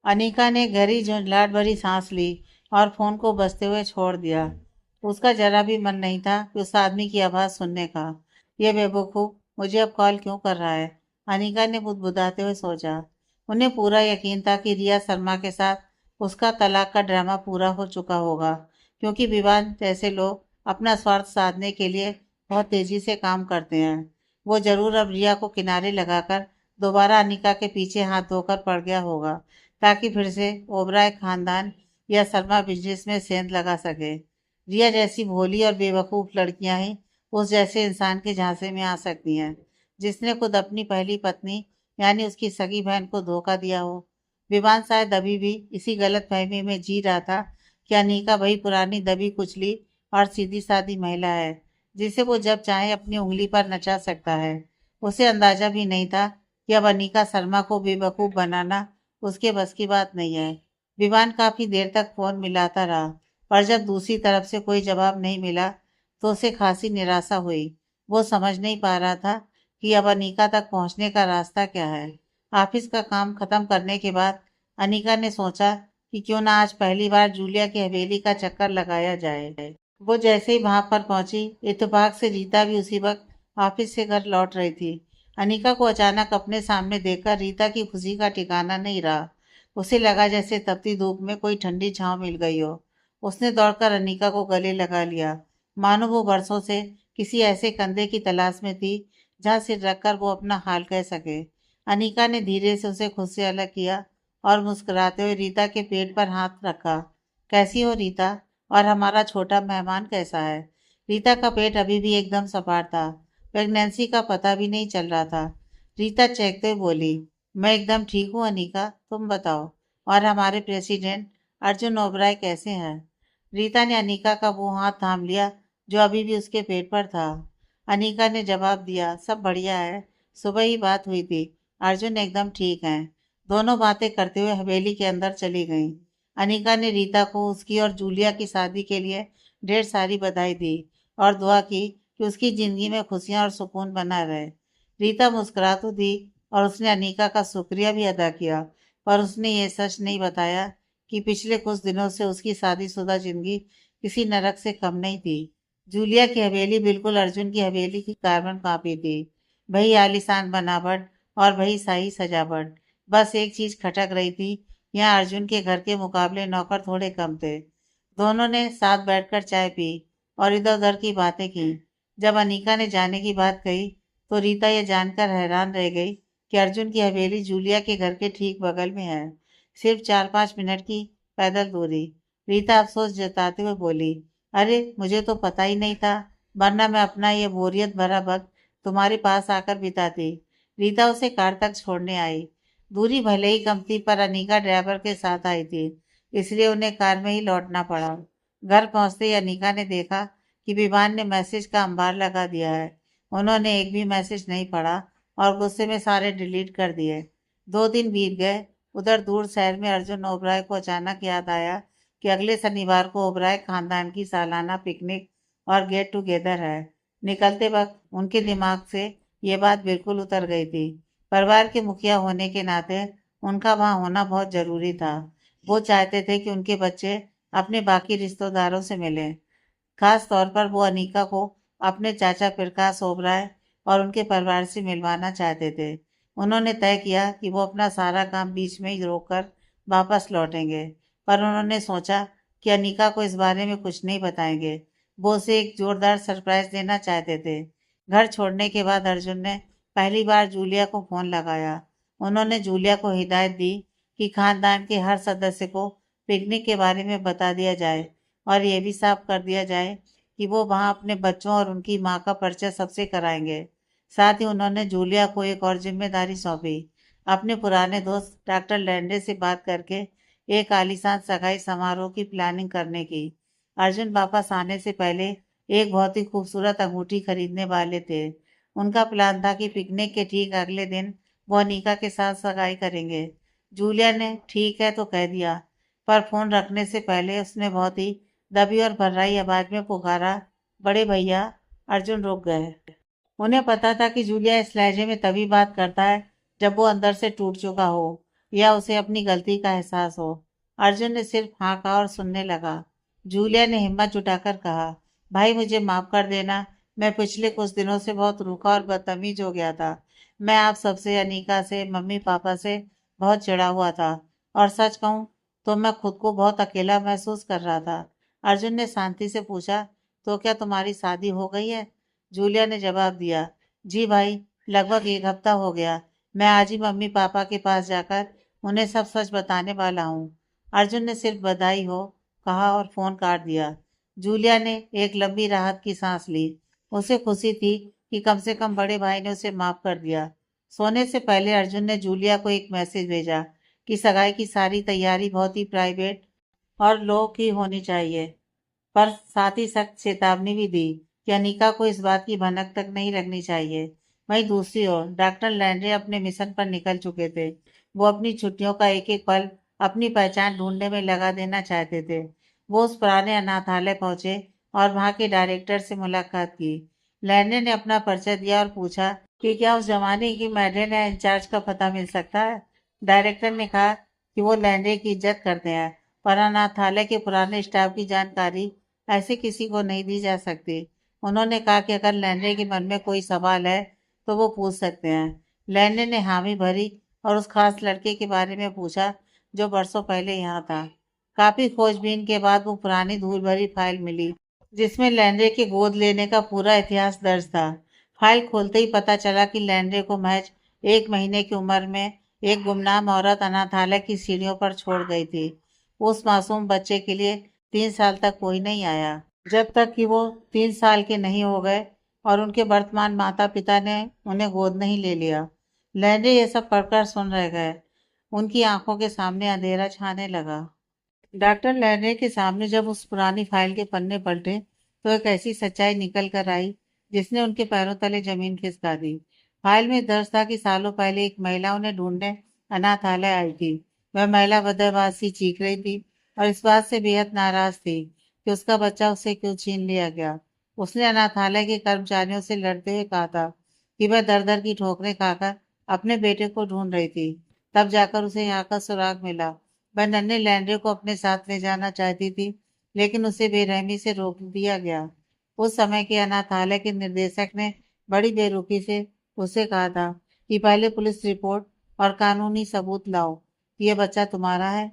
अनीका ने गहरी झुंझलाहट भरी सांस ली और फोन को बजते हुए छोड़ दिया। उसका जरा भी मन नहीं था कि उस आदमी की आवाज़ सुनने का। यह बेवकूफ़ मुझे अब कॉल क्यों कर रहा है, अनीका ने बुदबुदाते हुए सोचा। उन्हें पूरा यकीन था कि रिया शर्मा के साथ उसका तलाक का ड्रामा पूरा हो चुका होगा, क्योंकि विवान जैसे लोग अपना स्वार्थ साधने के लिए बहुत तेजी से काम करते हैं। वो जरूर अब रिया को किनारे लगाकर दोबारा अनीका के पीछे हाथ धोकर पड़ गया होगा, ताकि फिर से ओबराय खानदान या शर्मा बिजनेस में सेंध लगा सके। रिया जैसी भोली और बेवकूफ़ लड़कियां ही उस जैसे इंसान के झांसे में आ सकती हैं, जिसने खुद अपनी पहली पत्नी यानी उसकी सगी बहन को धोखा दिया हो। विवान शायद अभी भी इसी गलत फहमी में जी रहा था कि अनीका वही पुरानी दबी कुचली और सीधी सादी महिला है, जिसे वो जब चाहे अपनी उंगली पर नचा सकता है। उसे अंदाजा भी नहीं था कि अब अनीका शर्मा को बेवकूफ़ बनाना उसके बस की बात नहीं है। विवान काफ़ी देर तक फ़ोन मिलाता रहा, पर जब दूसरी तरफ से कोई जवाब नहीं मिला तो उसे खासी निराशा हुई। वो समझ नहीं पा रहा था कि अब अनीका तक पहुंचने का रास्ता क्या है। ऑफिस का काम खत्म करने के बाद अनीका ने सोचा कि क्यों ना आज पहली बार जूलिया की हवेली का चक्कर लगाया जाए। वो जैसे ही वहां पर पहुंची, इत्तेफाक से रीता भी उसी वक्त ऑफिस से घर लौट रही थी। अनीका को अचानक अपने सामने देखकर रीता की खुशी का ठिकाना नहीं रहा। उसे लगा जैसे तपती धूप में कोई ठंडी छांव मिल गई हो। उसने दौड़कर अनीका को गले लगा लिया, मानो वो बरसों से किसी ऐसे कंधे की तलाश में थी जहाँ सिर रखकर वो अपना हाल कह सके। अनीका ने धीरे से उसे खुद से अलग किया और मुस्कुराते हुए रीता के पेट पर हाथ रखा। कैसी हो रीता, और हमारा छोटा मेहमान कैसा है? रीता का पेट अभी भी एकदम सपाट था। प्रेगनेंसी का पता भी नहीं चल रहा था। रीता चहकते हुए बोली, मैं एकदम ठीक हूँ अनीका, तुम बताओ, और हमारे प्रेसिडेंट अर्जुन ओबराय कैसे हैं? रीता ने अनीका का वो हाथ थाम लिया जो अभी भी उसके पेट पर था। अनीका ने जवाब दिया, सब बढ़िया है, सुबह ही बात हुई थी, अर्जुन एकदम ठीक हैं। दोनों बातें करते हुए हवेली के अंदर चली गईं। अनीका ने रीता को उसकी और जूलिया की शादी के लिए ढेर सारी बधाई दी और दुआ की कि उसकी जिंदगी में खुशियां और सुकून बना रहे। रीता मुस्कुरा तो दी और उसने अनीका का शुक्रिया भी अदा किया, पर उसने ये सच नहीं बताया कि पिछले कुछ दिनों से उसकी शादीशुदा जिंदगी किसी नरक से कम नहीं थी। जूलिया की हवेली बिल्कुल अर्जुन की हवेली की कार्बन कॉपी थी। वही आलीशान बनावट और वही शाही सजावट। बस एक चीज खटक रही थी, यहाँ अर्जुन के घर के मुकाबले नौकर थोड़े कम थे। दोनों ने साथ बैठकर चाय पी और इधर उधर की बातें की। जब अनीका ने जाने की बात कही तो रीता यह जानकर हैरान रह गई कि अर्जुन की हवेली जूलिया के घर के ठीक बगल में है, सिर्फ 4-5 मिनट की पैदल दूरी। रीता अफसोस जताते हुए बोली, अरे मुझे तो पता ही नहीं था, वरना मैं अपना ये बोरियत भरा वक्त तुम्हारे पास आकर बिताती। रीता उसे कार तक छोड़ने आई। दूरी भले ही कम थी, पर अनीका ड्राइवर के साथ आई थी, इसलिए उन्हें कार में ही लौटना पड़ा। घर पहुंचते ही अनीका ने देखा कि विवान ने मैसेज का अंबार लगा दिया है। उन्होंने एक भी मैसेज नहीं पढ़ा और गुस्से में सारे डिलीट कर दिए। 2 दिन बीत गए। उधर दूर शहर में अर्जुन ओबराय को अचानक याद आया कि अगले शनिवार को ओबराय खानदान की सालाना पिकनिक और गेट टुगेदर है। निकलते वक्त उनके दिमाग से ये बात बिल्कुल उतर गई थी। परिवार के मुखिया होने के नाते उनका वहाँ होना बहुत जरूरी था। वो चाहते थे कि उनके बच्चे अपने बाकी रिश्तेदारों से मिलें। खास तौर पर वो अनीका को अपने चाचा प्रकाश ओबराय और उनके परिवार से मिलवाना चाहते थे। उन्होंने तय किया कि वो अपना सारा काम बीच में ही रोककर वापस लौटेंगे, पर उन्होंने सोचा कि अनीका को इस बारे में कुछ नहीं बताएंगे। वो उसे एक जोरदार सरप्राइज देना चाहते थे। घर छोड़ने के बाद अर्जुन ने पहली बार जूलिया को फोन लगाया। उन्होंने जूलिया को हिदायत दी कि खानदान के हर सदस्य को पिकनिक के बारे में बता दिया जाए और ये भी साफ कर दिया जाए कि वो वहाँ अपने बच्चों और उनकी माँ का परिचय सबसे कराएंगे। साथ ही उन्होंने जूलिया को एक और जिम्मेदारी सौंपी, अपने पुराने दोस्त डॉक्टर लैंडे से बात करके एक आलीशान सगाई समारोह की प्लानिंग करने की। अर्जुन वापस आने से पहले एक बहुत ही खूबसूरत अंगूठी खरीदने वाले थे। उनका प्लान था कि पिकनिक के ठीक अगले दिन वो अनीका के साथ सगाई करेंगे। जूलिया ने ठीक है तो कह दिया, पर फोन रखने से पहले उसने बहुत ही दबी और भर्राई आवाज में पुकारा, बड़े भैया। अर्जुन रुक गए। उन्हें पता था कि जूलिया इस लहजे में तभी बात करता है जब वो अंदर से टूट चुका हो या उसे अपनी गलती का एहसास हो। अर्जुन ने सिर्फ हाँ कहा और सुनने लगा। जूलिया ने हिम्मत जुटाकर कहा, भाई मुझे माफ कर देना। मैं पिछले कुछ दिनों से बहुत रूखा और बदतमीज हो गया था। मैं आप सबसे, अनीका से, मम्मी पापा से बहुत चिढ़ा हुआ था और सच कहूँ तो मैं खुद को बहुत अकेला महसूस कर रहा था। अर्जुन ने शांति से पूछा, तो क्या तुम्हारी शादी हो गई है? जूलिया ने जवाब दिया, जी भाई, लगभग एक हफ्ता हो गया। मैं आज ही मम्मी पापा के पास जाकर उन्हें सब सच बताने वाला हूँ। अर्जुन ने सिर्फ बधाई हो कहा और फोन काट दिया। जूलिया ने एक लंबी राहत की सांस ली। उसे खुशी थी कि कम से कम बड़े भाई ने उसे माफ कर दिया। सोने से पहले अर्जुन ने जूलिया को एक मैसेज भेजा कि सगाई की सारी तैयारी बहुत ही प्राइवेट और लो की होनी चाहिए, पर साथ ही सख्त चेतावनी भी दी कि अनीका को इस बात की भनक तक नहीं लगनी चाहिए। वहीं दूसरी ओर डॉक्टर लैंड्रे अपने मिशन पर निकल चुके थे। वो अपनी छुट्टियों का एक एक पल अपनी पहचान ढूंढने में लगा देना चाहते थे। वो उस पुराने अनाथालय पहुंचे और वहां के डायरेक्टर से मुलाकात की। लैंड्रे ने अपना परिचय दिया और पूछा कि क्या उस जमाने की मैडम या इंचार्ज का पता मिल सकता है। डायरेक्टर ने कहा कि वो लैंड्रे की इज्जत करते हैं, पर अनाथालय के पुराने स्टाफ की जानकारी ऐसे किसी को नहीं दी जा सकती। उन्होंने कहा कि अगर लैंडे के मन में कोई सवाल है तो वो पूछ सकते हैं। लैंडे ने हामी भरी और उस खास लड़के के बारे में पूछा जो बरसों पहले यहाँ था। काफी खोजबीन के बाद वो पुरानी धूल भरी फाइल मिली जिसमें लैंडे के गोद लेने का पूरा इतिहास दर्ज था। फाइल खोलते ही पता चला कि लैंडे को महज 1 महीने की उम्र में एक गुमनाम औरत अनाथालय की सीढ़ियों पर छोड़ गई थी। उस मासूम बच्चे के लिए 3 साल तक कोई नहीं आया, जब तक कि वो 3 साल के नहीं हो गए और उनके वर्तमान माता पिता ने उन्हें गोद नहीं ले लिया। लैंडे ये सब पढ़कर सुन रह गए। उनकी आंखों के सामने अंधेरा छाने लगा। डॉक्टर लैंडे के सामने जब उस पुरानी फाइल के पन्ने पलटे तो एक ऐसी सच्चाई निकल कर आई जिसने उनके पैरों तले जमीन खिसका दी। फाइल में दर्ज था कि सालों पहले एक महिला उन्हें ढूंढने अनाथालय आई थी। वह महिला बदहवासी चीख रही थी और इस बात से बेहद नाराज थी कि उसका बच्चा उससे क्यों छीन लिया गया। उसने अनाथालय के कर्मचारियों से लड़ते हुए कहा था कि वह दर दर की ठोकरें खाकर अपने बेटे को ढूंढ रही थी। तब जाकर उसे यहाँ का सुराग मिला। वह नन्हे लैंड्रे को अपने साथ ले जाना चाहती थी, लेकिन उसे बेरहमी से रोक दिया गया। उस समय के अनाथालय के निर्देशक ने बड़ी बेरुखी से उसे कहा था कि पहले पुलिस रिपोर्ट और कानूनी सबूत लाओ कि यह बच्चा तुम्हारा है,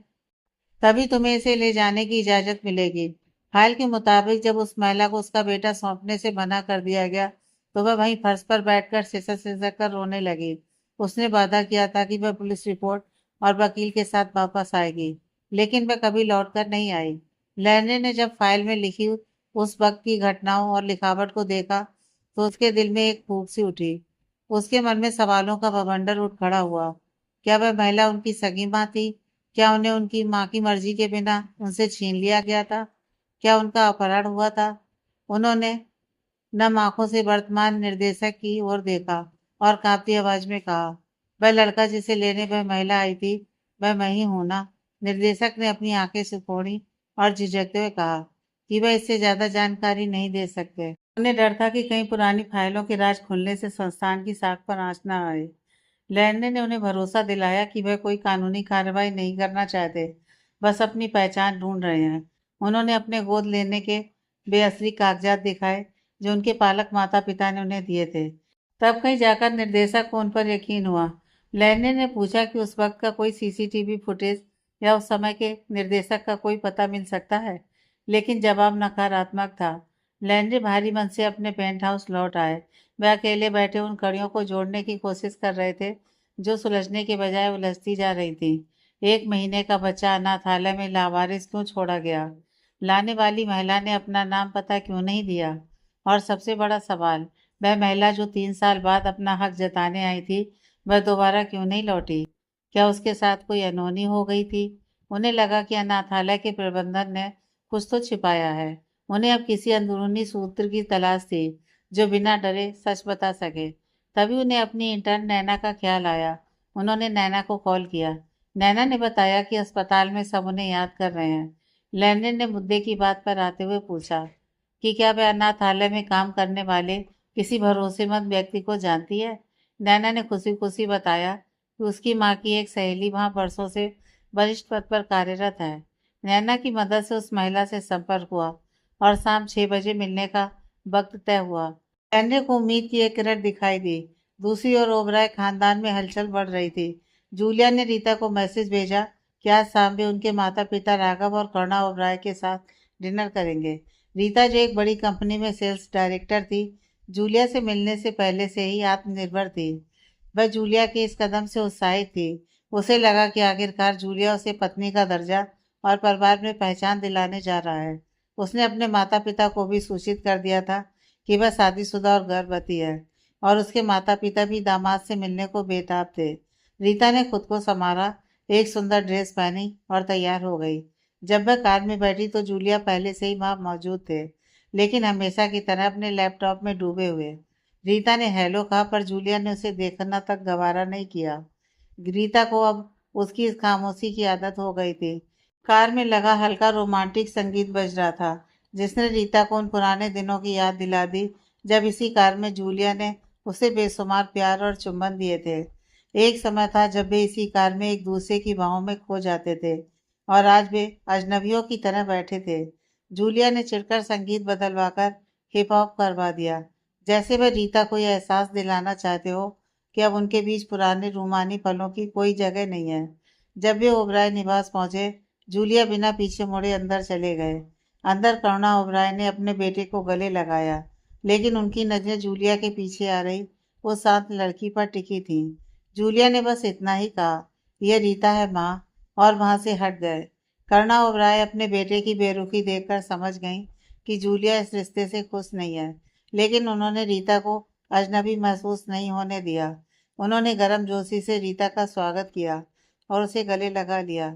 तभी तुम्हें इसे ले जाने की इजाजत मिलेगी। फाइल के मुताबिक जब उस महिला को उसका बेटा सौंपने से मना कर दिया गया तो वह वहीं फर्श पर बैठकर सिसक सिसक कर रोने लगी। उसने वादा किया था कि वह पुलिस रिपोर्ट और वकील के साथ वापस आएगी, लेकिन वह कभी लौट कर नहीं आई। लैंडे ने जब फाइल में लिखी उस वक्त की घटनाओं और लिखावट को देखा तो उसके दिल में एक फूंक सी उठी। उसके मन में सवालों का बवंडर उठ खड़ा हुआ। क्या वह महिला उनकी सगी माँ थी? क्या उन्हें उनकी माँ की मर्जी के बिना उनसे छीन लिया गया था? क्या उनका अपहरण हुआ था? उन्होंने नम आंखों से वर्तमान निर्देशक की ओर देखा और कांपती आवाज में कहा, वह लड़का जिसे लेने वह महिला आई थी, वह मैं ही हूं ना? निर्देशक ने अपनी आंखें सिकोड़ी और झिझकते हुए कहा कि वह इससे ज्यादा जानकारी नहीं दे सकते। उन्हें डर था कि कहीं पुरानी फाइलों के राज खुलने से संस्थान की साख पर आंच न आए। लैंडे ने उन्हें भरोसा दिलाया कि वह कोई कानूनी कार्रवाई नहीं करना चाहते, बस अपनी पहचान ढूंढ रहे हैं। उन्होंने अपने गोद लेने के बेअसली कागजात दिखाए जो उनके पालक माता पिता ने उन्हें दिए थे। तब कहीं जाकर निर्देशक को उन पर यकीन हुआ। लैंडे ने पूछा कि उस वक्त का कोई सीसीटीवी फुटेज या उस समय के निर्देशक का कोई पता मिल सकता है, लेकिन जवाब नकारात्मक था। लैंडे भारी मन से अपने पेंट हाउस लौट आए। वह अकेले बैठे उन कड़ियों को जोड़ने की कोशिश कर रहे थे जो सुलझने के बजाय उलझती जा रही थी। 1 महीने का बच्चा अनाथालय में लावारिस क्यों छोड़ा गया? लाने वाली महिला ने अपना नाम पता क्यों नहीं दिया? और सबसे बड़ा सवाल, वह महिला जो 3 साल बाद अपना हक जताने आई थी, वह दोबारा क्यों नहीं लौटी? क्या उसके साथ कोई अनहोनी हो गई थी? उन्हें लगा कि अनाथालय के प्रबंधन ने कुछ तो छिपाया है। उन्हें अब किसी अंदरूनी सूत्र की तलाश थी जो बिना डरे सच बता सके। तभी उन्हें अपनी इंटर्न नैना का ख्याल आया। उन्होंने नैना को कॉल किया। नैना ने बताया कि अस्पताल में सब उन्हें याद कर रहे हैं। लैंडन ने मुद्दे की बात पर आते हुए पूछा कि क्या वह अनाथालय में काम करने वाले किसी भरोसेमंद व्यक्ति को जानती है? नैना ने खुशी खुशी बताया कि उसकी माँ की एक सहेली वहाँ बरसों से वरिष्ठ पद पर कार्यरत है। नैना की मदद से उस महिला से संपर्क हुआ और शाम 6 बजे मिलने का वक्त तय हुआ। लैंडन को उम्मीद की एक किरण दिखाई दी। दूसरी ओर ओबराय खानदान में हलचल बढ़ रही थी। जूलिया ने रीता को मैसेज भेजा कि आज शाम वे उनके माता पिता राघव और करुणा ओबराय के साथ डिनर करेंगे। रीता जो एक बड़ी कंपनी में सेल्स डायरेक्टर थी, जूलिया से मिलने से पहले से ही आत्मनिर्भर थी। वह जूलिया के इस कदम से उत्साहित थी। उसे लगा कि आखिरकार जूलिया उसे पत्नी का दर्जा और परिवार में पहचान दिलाने जा रहा है। उसने अपने माता पिता को भी सूचित कर दिया था कि वह शादीशुदा और गर्भवती है, और उसके माता पिता भी दामाद से मिलने को बेताब थे। रीता ने खुद को संवारा, एक सुंदर ड्रेस पहनी और तैयार हो गई। जब वह कार में बैठी तो जूलिया पहले से ही वहां मौजूद थे, लेकिन हमेशा की तरह अपने लैपटॉप में डूबे हुए। रीता ने हेलो कहा, पर जूलिया ने उसे देखना तक गवारा नहीं किया। रीता को अब उसकी इस खामोशी की आदत हो गई थी। कार में लगा हल्का रोमांटिक संगीत बज रहा था, जिसने रीता को उन पुराने दिनों की याद दिला दी जब इसी कार में जूलिया ने उसे बेशुमार प्यार और चुंबन दिए थे। एक समय था जब वे इसी कार में एक दूसरे की बाहों में खो जाते थे, और आज वे अजनबियों की तरह बैठे थे। जूलिया ने चिढ़कर संगीत बदलवाकर हिप हॉप करवा दिया, जैसे वह रीता को यह एहसास दिलाना चाहते हो कि अब उनके बीच पुराने रूमानी पलों की कोई जगह नहीं है। जब वे ओबराय निवास पहुंचे, जूलिया बिना पीछे मुड़े अंदर चले गए। अंदर करुणा ओबराय ने अपने बेटे को गले लगाया, लेकिन उनकी नजरें जूलिया के पीछे आ रही वो शांत लड़की पर टिकी थी। जूलिया ने बस इतना ही कहा, यह रीता है माँ, और वहां से हट गए। करुणा ओबराय अपने बेटे की बेरुखी देखकर समझ गईं कि जूलिया इस रिश्ते से खुश नहीं है, लेकिन उन्होंने रीता को अजनबी महसूस नहीं होने दिया। उन्होंने गर्मजोशी से रीता का स्वागत किया और उसे गले लगा लिया।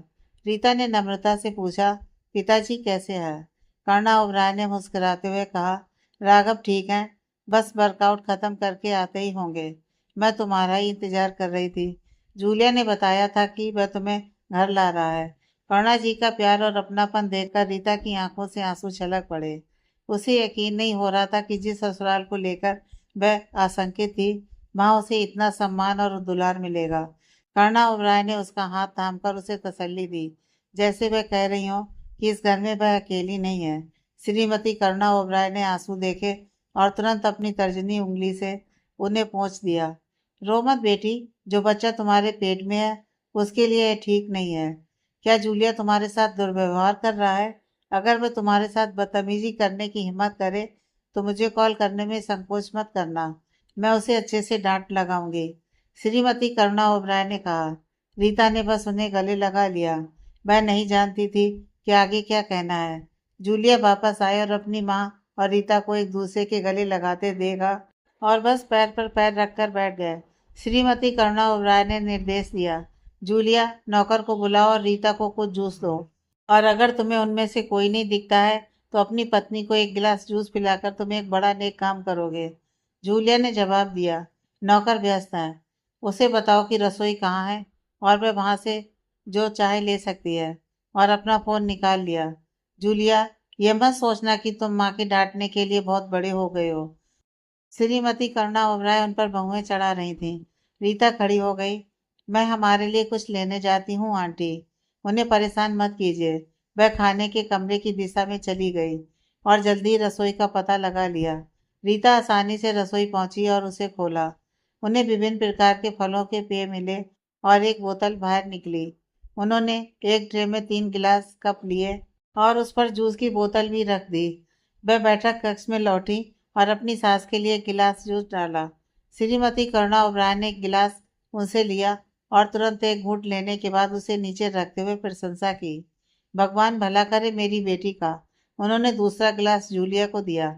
रीता ने नम्रता से पूछा, पिताजी कैसे हैं? करुणा ओबराय ने मुस्कुराते हुए कहा, राघव ठीक हैं, बस वर्कआउट खत्म करके आते ही होंगे। मैं तुम्हारा ही इंतजार कर रही थी। जूलिया ने बताया था कि वह तुम्हें घर ला रहा है। करुणा जी का प्यार और अपनापन देखकर रीता की आंखों से आंसू छलक पड़े। उसे यकीन नहीं हो रहा था कि जिस ससुराल को लेकर वह आशंकित थी, वहां उसे इतना सम्मान और दुलार मिलेगा। करुणा ओबराय ने उसका हाथ थामकर उसे तसल्ली दी, जैसे वह कह रही हो कि इस घर में वह अकेली नहीं है। श्रीमती करुणा ओबराय ने आंसू देखे और तुरंत अपनी तर्जनी उंगली से उन्हें पोंछ दिया। रो मत बेटी, जो बच्चा तुम्हारे पेट में है उसके लिए यह ठीक नहीं है। क्या जूलिया तुम्हारे साथ दुर्व्यवहार कर रहा है? अगर वह तुम्हारे साथ बदतमीजी करने की हिम्मत करे तो मुझे कॉल करने में संकोच मत करना। मैं उसे अच्छे से डांट लगाऊंगी। श्रीमती करुणा ओबराय ने कहा। रीता ने बस उन्हें गले लगा लिया। वह नहीं जानती थी कि आगे क्या कहना है। जूलिया वापस आए और अपनी माँ और रीता को एक दूसरे के गले लगाते देखा और बस पैर पर पैर रखकर बैठ गए। श्रीमती करुणा ओबराय ने निर्देश दिया, जूलिया, नौकर को बुलाओ और रीता को कुछ जूस दो, और अगर तुम्हें उनमें से कोई नहीं दिखता है तो अपनी पत्नी को एक गिलास जूस पिलाकर तुम एक बड़ा नेक काम करोगे। जूलिया ने जवाब दिया, नौकर व्यस्त है, उसे बताओ कि रसोई कहाँ है और वह वहां से जो चाहे ले सकती है, और अपना फोन निकाल लिया। जूलिया, यह मत सोचना कि तुम माँ के डांटने के लिए बहुत बड़े हो गए हो। श्रीमती करुणा ओबराय उन पर भौहें चढ़ा रही थीं। रीता खड़ी हो गई। मैं हमारे लिए कुछ लेने जाती हूँ आंटी, उन्हें परेशान मत कीजिए। वह खाने के कमरे की दिशा में चली गई और जल्दी रसोई का पता लगा लिया। रीता आसानी से रसोई पहुंची और उसे खोला। उन्हें विभिन्न प्रकार के फलों के पेय मिले और एक बोतल बाहर निकली। उन्होंने एक ट्रे में 3 गिलास कप लिए और उस पर जूस की बोतल भी रख दी। वह बैठक कक्ष में लौटी और अपनी सास के लिए एक गिलास जूस डाला। श्रीमती करुणा ओबराय ने एक गिलास उनसे लिया और तुरंत एक घूंट लेने के बाद उसे नीचे रखते हुए प्रशंसा की। भगवान भला करे मेरी बेटी का। उन्होंने दूसरा गिलास जूलिया को दिया,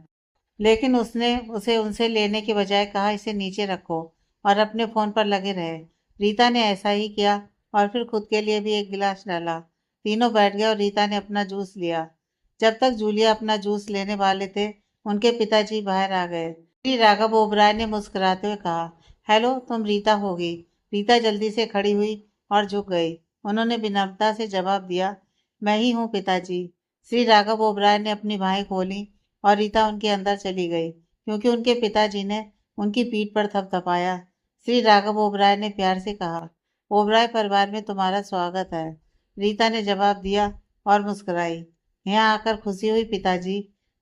लेकिन उसने उसे उनसे लेने के बजाय कहा, इसे नीचे रखो और अपने फोन पर लगे रहे। रीता ने ऐसा ही किया और फिर खुद के लिए भी एक गिलास डाला। तीनों बैठ गए और रीता ने अपना जूस लिया। जब तक जूलिया अपना जूस लेने वाले थे, उनके पिताजी बाहर आ गए। श्री राघव ओबराय ने मुस्कुराते हुए कहा, हेलो, तुम रीता होगी। रीता जल्दी से खड़ी हुई और झुक गई। उन्होंने विनम्रता से जवाब दिया, मैं ही हूँ पिताजी। श्री राघव ओबराय ने अपनी बाहें खोली और रीता उनके अंदर चली गई, क्योंकि उनके पिताजी ने उनकी पीठ पर थपथपाया। श्री राघव ओबराय ने प्यार से कहा, ओबराय परिवार में तुम्हारा स्वागत है। रीता ने जवाब दिया और मुस्कुराई। यहाँ आकर खुशी हुई पिताजी।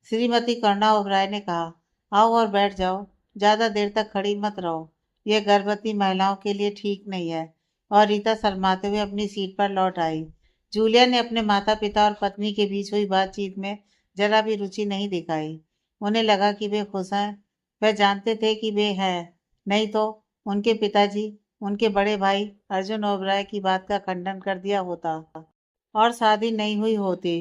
श्रीमती करुणा ओबराय ने कहा, आओ और बैठ जाओ, ज्यादा देर तक खड़ी मत रहो, यह गर्भवती महिलाओं के लिए ठीक नहीं है। और रीता शर्माते हुए अपनी सीट पर लौट आई। जूलिया ने अपने माता पिता और पत्नी के बीच हुई बातचीत में जरा भी रुचि नहीं दिखाई। उन्हें लगा कि वे खुश हैं। वह जानते थे कि वे हैं, नहीं तो उनके पिताजी उनके बड़े भाई अर्जुन ओबराय की बात का खंडन कर दिया होता और शादी नहीं हुई होती।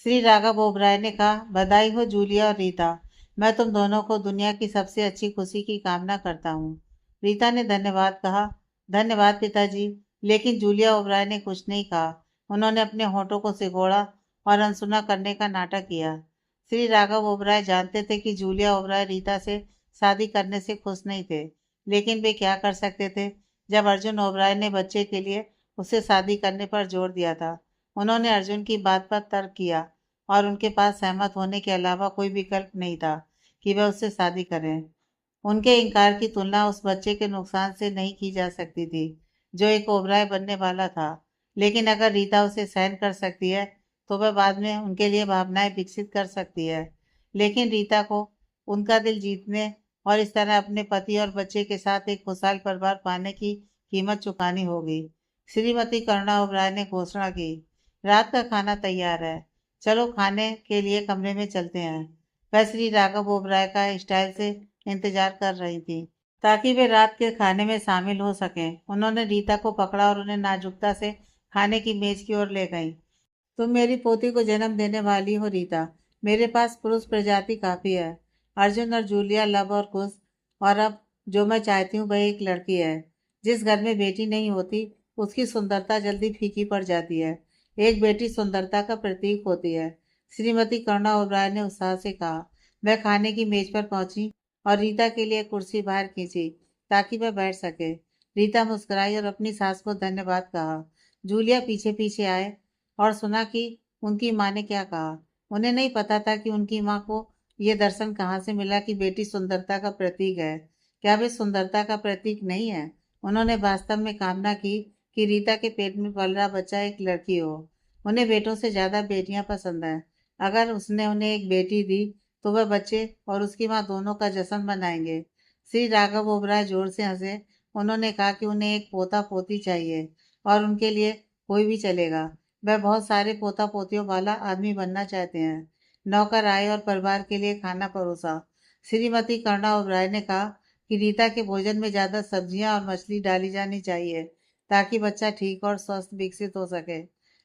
श्री राघव ओबराय ने कहा, बधाई हो जूलिया और रीता। मैं तुम दोनों को दुनिया की सबसे अच्छी खुशी की कामना करता हूँ। रीता ने धन्यवाद कहा। धन्यवाद पिताजी। लेकिन जूलिया ओबराय ने कुछ नहीं कहा। उन्होंने अपने होठों को सिकोड़ा और अनसुना करने का नाटक किया। श्री राघव ओबराय जानते थे कि जूलिया ओबराय रीता से शादी करने से खुश नहीं थे, लेकिन वे क्या कर सकते थे जब अर्जुन ओबराय ने बच्चे के लिए उसे शादी करने पर जोर दिया था। उन्होंने अर्जुन की बात पर तर्क किया और उनके पास सहमत होने के अलावा कोई विकल्प नहीं था कि वह उससे शादी करें। उनके इनकार की तुलना उस बच्चे के नुकसान से नहीं की जा सकती थी जो एक ओबराय बनने वाला था। लेकिन अगर रीता उसे सहन कर सकती है तो वह बाद में उनके लिए भावनाएं विकसित कर सकती है। लेकिन रीता को उनका दिल जीतने और इस तरह अपने पति और बच्चे के साथ एक खुशहाल परिवार पाने की कीमत चुकानी होगी। श्रीमती करुणा ओबराय ने घोषणा की, रात का खाना तैयार है, चलो खाने के लिए कमरे में चलते हैं। वह श्री राघव ओबराय का स्टाइल से इंतजार कर रही थी ताकि वे रात के खाने में शामिल हो सकें। उन्होंने रीता को पकड़ा और उन्हें नाजुकता से खाने की मेज की ओर ले गई। तुम मेरी पोती को जन्म देने वाली हो रीता। मेरे पास पुरुष प्रजाति काफी है। अर्जुन और जूलिया लब और कुश, और अब जो मैं चाहती हूँ वह एक लड़की है। जिस घर में बेटी नहीं होती उसकी सुंदरता जल्दी फीकी पड़ जाती है। एक बेटी सुंदरता का प्रतीक होती है। श्रीमती करुणा ओबराय ने उत्साह से कहा। वह खाने की मेज पर पहुंची और रीता के लिए कुर्सी बाहर खींची ताकि वह बैठ सके। रीता मुस्कुराई और अपनी सास को धन्यवाद कहा। जूलिया पीछे पीछे आए और सुना कि उनकी माँ ने क्या कहा। उन्हें नहीं पता था कि उनकी माँ को ये दर्शन कहाँ से मिला कि बेटी सुंदरता का प्रतीक है। क्या वे सुंदरता का प्रतीक नहीं है? उन्होंने वास्तव में कामना की कि रीता के पेट में पल रहा बच्चा एक लड़की हो। उन्हें बेटों से ज्यादा बेटियां पसंद हैं। अगर उसने उन्हें एक बेटी दी तो वह बच्चे और उसकी माँ दोनों का जश्न मनाएंगे। श्री राघव ओबराय जोर से हंसे। उन्होंने कहा कि उन्हें एक पोता पोती चाहिए और उनके लिए कोई भी चलेगा। वह बहुत सारे पोता पोतियों वाला आदमी बनना चाहते हैं। नौकर आए और परिवार के लिए खाना परोसा। श्रीमती करुणा ओबराय ने कहा कि रीता के भोजन में ज्यादा सब्जियां और मछली डाली जानी चाहिए ताकि बच्चा ठीक और स्वस्थ विकसित हो सके।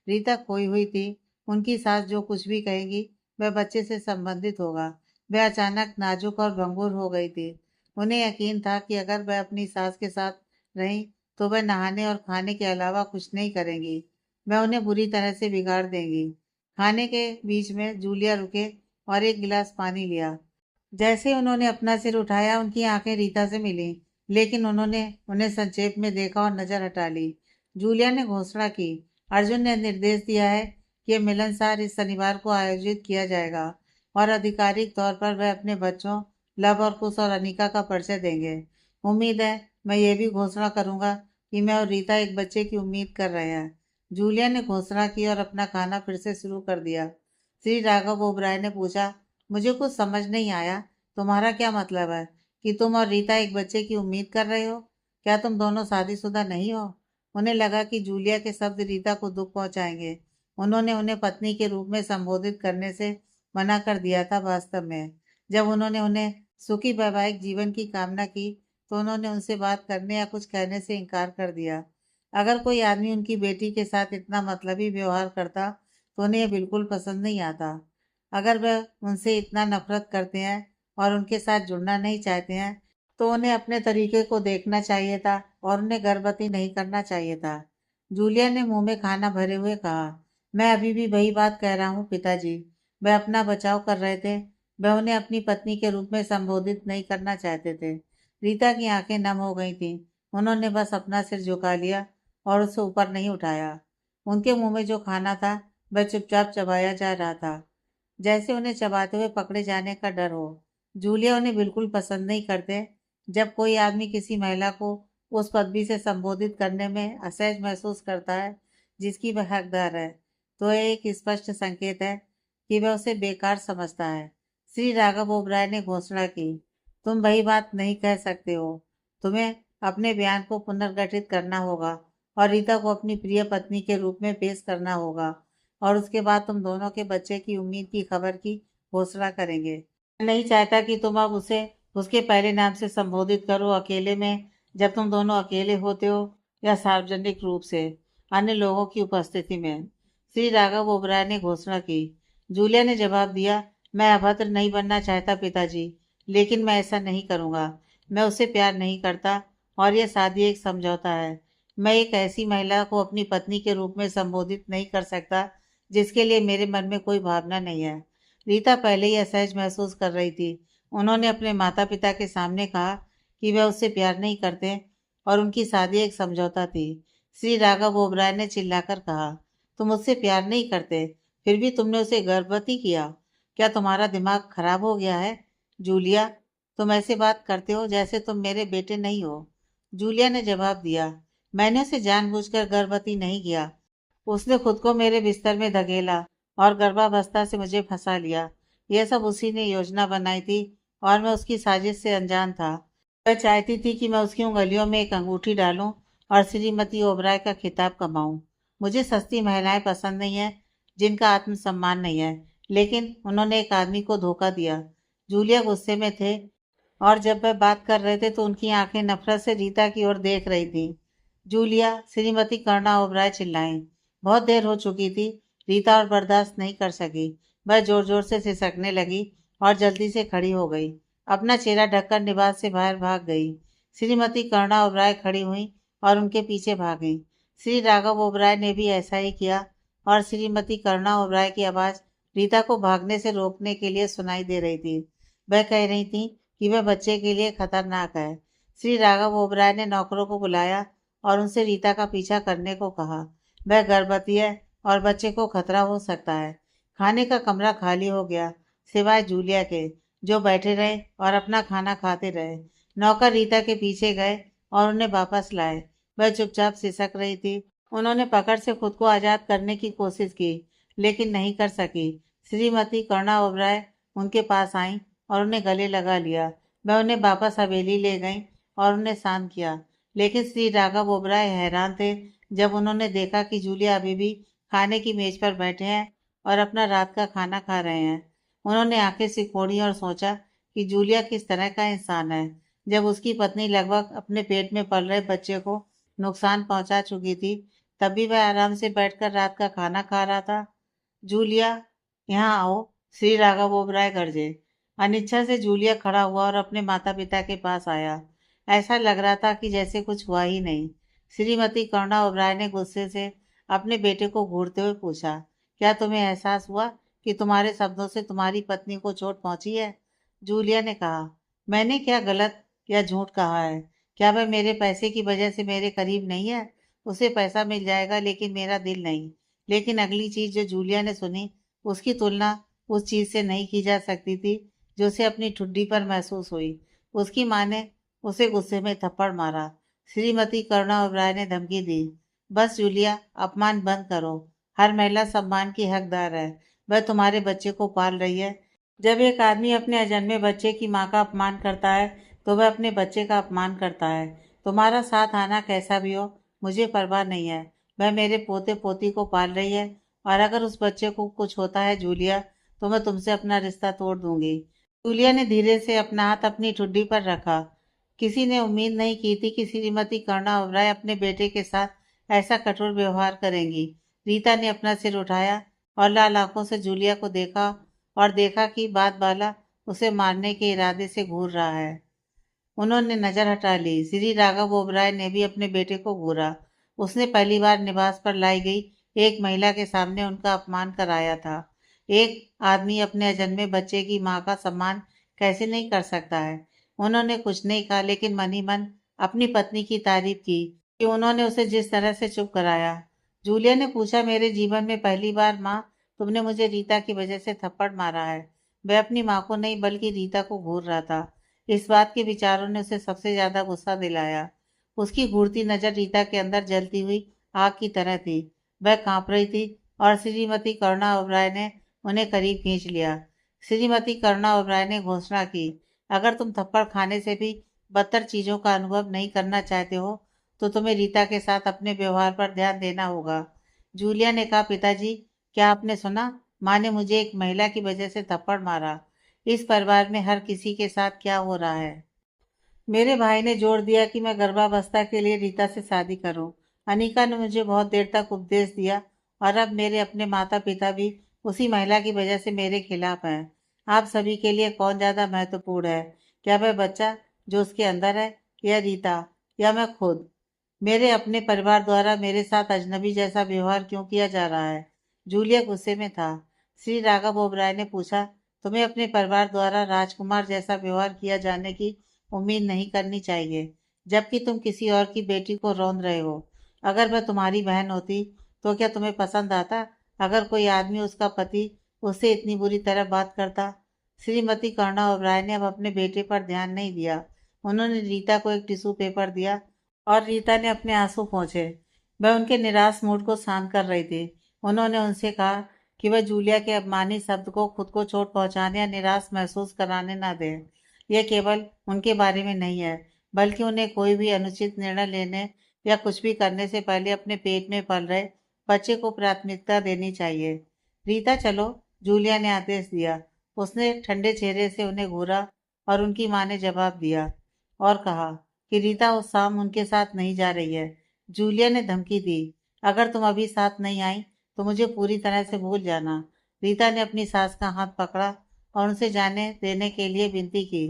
रीता खोई हुई थी। उनकी सास जो कुछ भी कहेगी वह बच्चे से संबंधित होगा। वह अचानक नाजुक और भंगुर हो गई थी। उन्हें यकीन था कि अगर वह अपनी सास के साथ रही तो वह नहाने और खाने के अलावा कुछ नहीं करेंगी। वह उन्हें बुरी तरह से बिगाड़ देंगी। खाने के बीच में जूलिया रुके और एक गिलास पानी लिया। जैसे उन्होंने अपना सिर उठाया उनकी आंखें रीता से मिली, लेकिन उन्होंने उन्हें संक्षेप में देखा और नजर हटा ली। जूलिया ने घोषणा की, अर्जुन ने निर्देश दिया है कि यह मिलनसार इस शनिवार को आयोजित किया जाएगा और आधिकारिक तौर पर वह अपने बच्चों लव और कुश और अनिका का परिचय देंगे। उम्मीद है मैं ये भी घोषणा करूंगा कि मैं और रीता एक बच्चे की उम्मीद कर रहे हैं। जूलिया ने घोषणा की और अपना खाना फिर से शुरू कर दिया। श्री राघव ओबराय ने पूछा, मुझे कुछ समझ नहीं आया, तुम्हारा क्या मतलब है कि तुम और रीता एक बच्चे की उम्मीद कर रहे हो? क्या तुम दोनों शादीशुदा नहीं हो? उन्हें लगा कि जूलिया के शब्द रीता को दुख पहुंचाएंगे। उन्होंने उन्हें पत्नी के रूप में संबोधित करने से मना कर दिया था। वास्तव में जब उन्होंने उन्हें सुखी वैवाहिक जीवन की कामना की तो उन्होंने उनसे बात करने या कुछ कहने से इनकार कर दिया। अगर कोई आदमी उनकी बेटी के साथ इतना मतलबी व्यवहार करता तो उन्हें यह बिल्कुल पसंद नहीं आता। अगर वह उनसे इतना नफरत करते हैं और उनके साथ जुड़ना नहीं चाहते हैं तो उन्हें अपने तरीके को देखना चाहिए था और उन्हें गर्भवती नहीं करना चाहिए था। जूलिया ने मुंह में खाना भरे हुए कहा, मैं अभी भी वही बात कह रहा हूँ पिताजी। वह अपना बचाव कर रहे थे। वह उन्हें अपनी पत्नी के रूप में संबोधित नहीं करना चाहते थे। रीता की आंखें नम हो गई थीं। उन्होंने बस अपना सिर झुका लिया और उसे ऊपर नहीं उठाया। उनके मुंह में जो खाना था वह चुपचाप चबाया जा रहा था, जैसे उन्हें चबाते हुए पकड़े जाने का डर हो। जूलिया उन्हें बिल्कुल पसंद नहीं करते। जब कोई आदमी किसी महिला को उस पदवी से संबोधित करने में असहज महसूस करता है जिसकी वह हकदार है, तो यह एक स्पष्ट संकेत है कि वह उसे बेकार समझता है। श्री राघव ओबराय ने घोषणा की, तुम वही बात नहीं कह सकते हो। तुम्हें अपने बयान को पुनर्गठित करना होगा और रीता को अपनी प्रिय पत्नी के रूप में पेश करना होगा और उसके बाद तुम दोनों के बच्चे की उम्मीद की खबर की घोषणा करेंगे। मैं नहीं चाहता कि तुम अब उसे उसके पहले नाम से संबोधित करो, अकेले में, जब तुम दोनों अकेले होते हो या सार्वजनिक रूप से अन्य लोगों की उपस्थिति में। श्री राघव ओबराय ने घोषणा की। जूलिया ने जवाब दिया, मैं अभद्र नहीं बनना चाहता पिताजी, लेकिन मैं ऐसा नहीं करूंगा। मैं उसे प्यार नहीं करता और यह शादी एक समझौता है। मैं एक ऐसी महिला को अपनी पत्नी के रूप में संबोधित नहीं कर सकता जिसके लिए मेरे मन में कोई भावना नहीं है। रीता पहले ही असहज महसूस कर रही थी। उन्होंने अपने माता पिता के सामने कहा कि वह उससे प्यार नहीं करते और उनकी शादी एक समझौता थी। श्री राघव ओबराय ने चिल्लाकर कहा, तुम उससे प्यार नहीं करते, फिर भी तुमने उसे गर्भवती किया। क्या तुम्हारा दिमाग खराब हो गया है? जूलिया, तुम ऐसे बात करते हो जैसे तुम मेरे बेटे नहीं हो। जूलिया ने जवाब दिया, मैंने उसे जानबूझकर गर्भवती नहीं किया। उसने खुद को मेरे बिस्तर में धकेला और गर्भावस्था से मुझे फंसा लिया। यह सब उसी ने योजना बनाई थी और मैं उसकी साजिश से अनजान था। वह चाहती थी कि मैं उसकी उंगलियों में एक अंगूठी डालूं और श्रीमती ओबराय का खिताब कमाऊं। मुझे सस्ती महिलाएं पसंद नहीं है जिनका आत्मसम्मान नहीं है, लेकिन उन्होंने एक आदमी को धोखा दिया। जूलिया गुस्से में थे और जब वह बात कर रहे थे तो उनकी आंखें नफरत से रीता की ओर देख रही थी। जूलिया, श्रीमती कर्णा ओबराय चिल्लाईं। बहुत देर हो चुकी थी। रीता और बर्दाश्त नहीं कर सकी। वह जोर जोर से सिसकने लगी और जल्दी से खड़ी हो गई। अपना चेहरा ढककर निवास से बाहर भाग गई। श्रीमती कर्णा ओबराय खड़ी हुई और उनके पीछे भाग गई। श्री राघव ओबराय ने भी ऐसा ही किया और श्रीमती कर्णा ओबराय की आवाज़ रीता को भागने से रोकने के लिए सुनाई दे रही थी। वह कह रही थी कि वह बच्चे के लिए खतरनाक है। श्री राघव ओबराय ने नौकरों को बुलाया और उनसे रीता का पीछा करने को कहा। वह गर्भवती है और बच्चे को खतरा हो सकता है। खाने का कमरा खाली हो गया, सिवाय जूलिया के, जो बैठे रहे और अपना खाना खाते रहे। नौकर रीता के पीछे गए और उन्हें वापस लाए। वह चुपचाप सिसक रही थी। उन्होंने पकड़ से खुद को आजाद करने की कोशिश की, लेकिन नहीं कर सकी। श्रीमती कर्णा ओबराय उनके पास आई और उन्हें गले लगा लिया। वह उन्हें वापस हवेली ले गई और उन्हें शांत किया, लेकिन श्री राघव ओबराय हैरान थे जब उन्होंने देखा कि जूलिया अभी भी खाने की मेज पर बैठे हैं और अपना रात का खाना खा रहे हैं। उन्होंने आंखें सिकोड़ी और सोचा कि जूलिया किस तरह का इंसान है। जब उसकी पत्नी लगभग अपने पेट में पल रहे बच्चे को नुकसान पहुंचा चुकी थी, तब भी वह आराम से बैठकर रात का खाना खा रहा था। जूलिया, यहाँ आओ, श्री राघव ओबराय गरजे। अनिच्छा से जूलिया खड़ा हुआ और अपने माता पिता के पास आया। ऐसा लग रहा था कि जैसे कुछ हुआ ही नहीं। श्रीमती कर्णा ओबराय ने गुस्से से अपने बेटे को घूरते हुए पूछा, क्या तुम्हें एहसास हुआ कि तुम्हारे शब्दों से तुम्हारी पत्नी को चोट पहुंची है? जूलिया ने कहा, मैंने क्या गलत या झूठ कहा है? क्या वह मेरे पैसे की वजह से मेरे करीब नहीं है? उसे पैसा मिल जाएगा लेकिन मेरा दिल नहीं। लेकिन अगली चीज जो जूलिया ने सुनी, उसकी तुलना उस चीज से नहीं की जा सकती थी जो उसे अपनी ठुड्डी पर महसूस हुई। उसकी माँ ने उसे गुस्से में थप्पड़ मारा। श्रीमती करुणा ओबराय ने धमकी दी, बस जूलिया, अपमान बंद करो। हर महिला सम्मान की हकदार है। वह तुम्हारे बच्चे को पाल रही है। जब एक आदमी अपने अजन्मे बच्चे की माँ का अपमान करता है तो वह अपने बच्चे का अपमान करता है। तुम्हारा साथ आना कैसा भी हो, मुझे परवाह नहीं है। वह मेरे पोते पोती को पाल रही है और अगर उस बच्चे को कुछ होता है जूलिया, तो मैं तुमसे अपना रिश्ता तोड़ दूंगी। जूलिया ने धीरे से अपना हाथ अपनी ठुड्डी पर रखा। किसी ने उम्मीद नहीं की थी कि श्रीमती कर्णा ओबराय अपने बेटे के साथ ऐसा कठोर व्यवहार करेंगी? रीता ने अपना सिर उठाया और लाल आंखों से जूलिया को देखा और देखा कि बात बाला उसे मारने के इरादे से घूर रहा है। उन्होंने नजर हटा ली। श्री राघव ओबराय ने भी अपने बेटे को घूरा। उसने पहली बार निवास पर लाई गई एक महिला के सामने उनका अपमान कराया था। एक आदमी अपने अजन्मे बच्चे की माँ का सम्मान कैसे नहीं कर सकता है। उन्होंने कुछ नहीं कहा, लेकिन मन ही मन अपनी पत्नी की तारीफ की कि उन्होंने उसे जिस तरह से चुप कराया। जूलिया ने पूछा, मेरे जीवन में पहली बार माँ, तुमने मुझे रीता की वजह से थप्पड़ मारा है। वह अपनी माँ को नहीं बल्कि रीता को घूर रहा था। इस बात के विचारों ने उसे सबसे ज्यादा गुस्सा दिलाया। उसकी घूरती नजर रीता के अंदर जलती हुई आग की तरह थी। वह कांप रही थी और श्रीमती करुणा ओबराय ने उन्हें करीब खींच लिया। श्रीमती करुणा ओबराय ने घोषणा की, अगर तुम थप्पड़ खाने से भी बदतर चीजों का अनुभव नहीं करना चाहते हो तो तुम्हें रीता के साथ अपने व्यवहार पर ध्यान देना होगा। जूलिया ने कहा, पिताजी, क्या आपने सुना? माँ ने मुझे एक महिला की वजह से थप्पड़ मारा। इस परिवार में हर किसी के साथ क्या हो रहा है? मेरे भाई ने जोर दिया कि मैं गर्भावस्था के लिए रीता से शादी करूं। अनीका ने मुझे बहुत देर तक उपदेश दिया और अब मेरे अपने माता पिता भी उसी महिला की वजह से मेरे खिलाफ हैं। आप सभी के लिए कौन ज्यादा महत्वपूर्ण है? क्या वह बच्चा जो उसके अंदर है, या रीता, या मैं खुद? मेरे अपने परिवार द्वारा मेरे साथ अजनबी जैसा व्यवहार क्यों किया जा रहा है? जूलिया गुस्से में था। श्री राघव ओबराय ने पूछा, तुम्हें अपने परिवार द्वारा राजकुमार जैसा व्यवहार किया जाने की उम्मीद नहीं करनी चाहिए, जबकि तुम किसी और की बेटी को रौंद रहे हो। अगर मैं तुम्हारी बहन होती तो क्या तुम्हें पसंद आता अगर कोई आदमी, उसका पति, उससे इतनी बुरी तरह बात करता? श्रीमती करुणा ओबराय ने अब अपने बेटे पर ध्यान नहीं दिया। उन्होंने रीता को एक टिश्यू पेपर दिया और रीता ने अपने आंसू पोंछे। वह उनके निराश मूड को शांत कर रही थी। उन्होंने उनसे कहा कि वह जूलिया के अपमानित शब्द को खुद को चोट पहुंचाने या निराश महसूस कराने न दें। यह केवल उनके बारे में नहीं है, बल्कि उन्हें कोई भी अनुचित निर्णय लेने या कुछ भी करने से पहले अपने पेट में पल रहे बच्चे को प्राथमिकता देनी चाहिए। रीता, चलो, जूलिया ने आदेश दिया। उसने ठंडे चेहरे से उन्हें घूरा और उनकी माँ ने जवाब दिया और कहा कि रीता उस शाम उनके साथ नहीं जा रही है। जूलिया ने धमकी दी, अगर तुम अभी साथ नहीं आई तो मुझे पूरी तरह से भूल जाना। रीता ने अपनी सास का हाथ पकड़ा और उनसे जाने देने के लिए विनती की।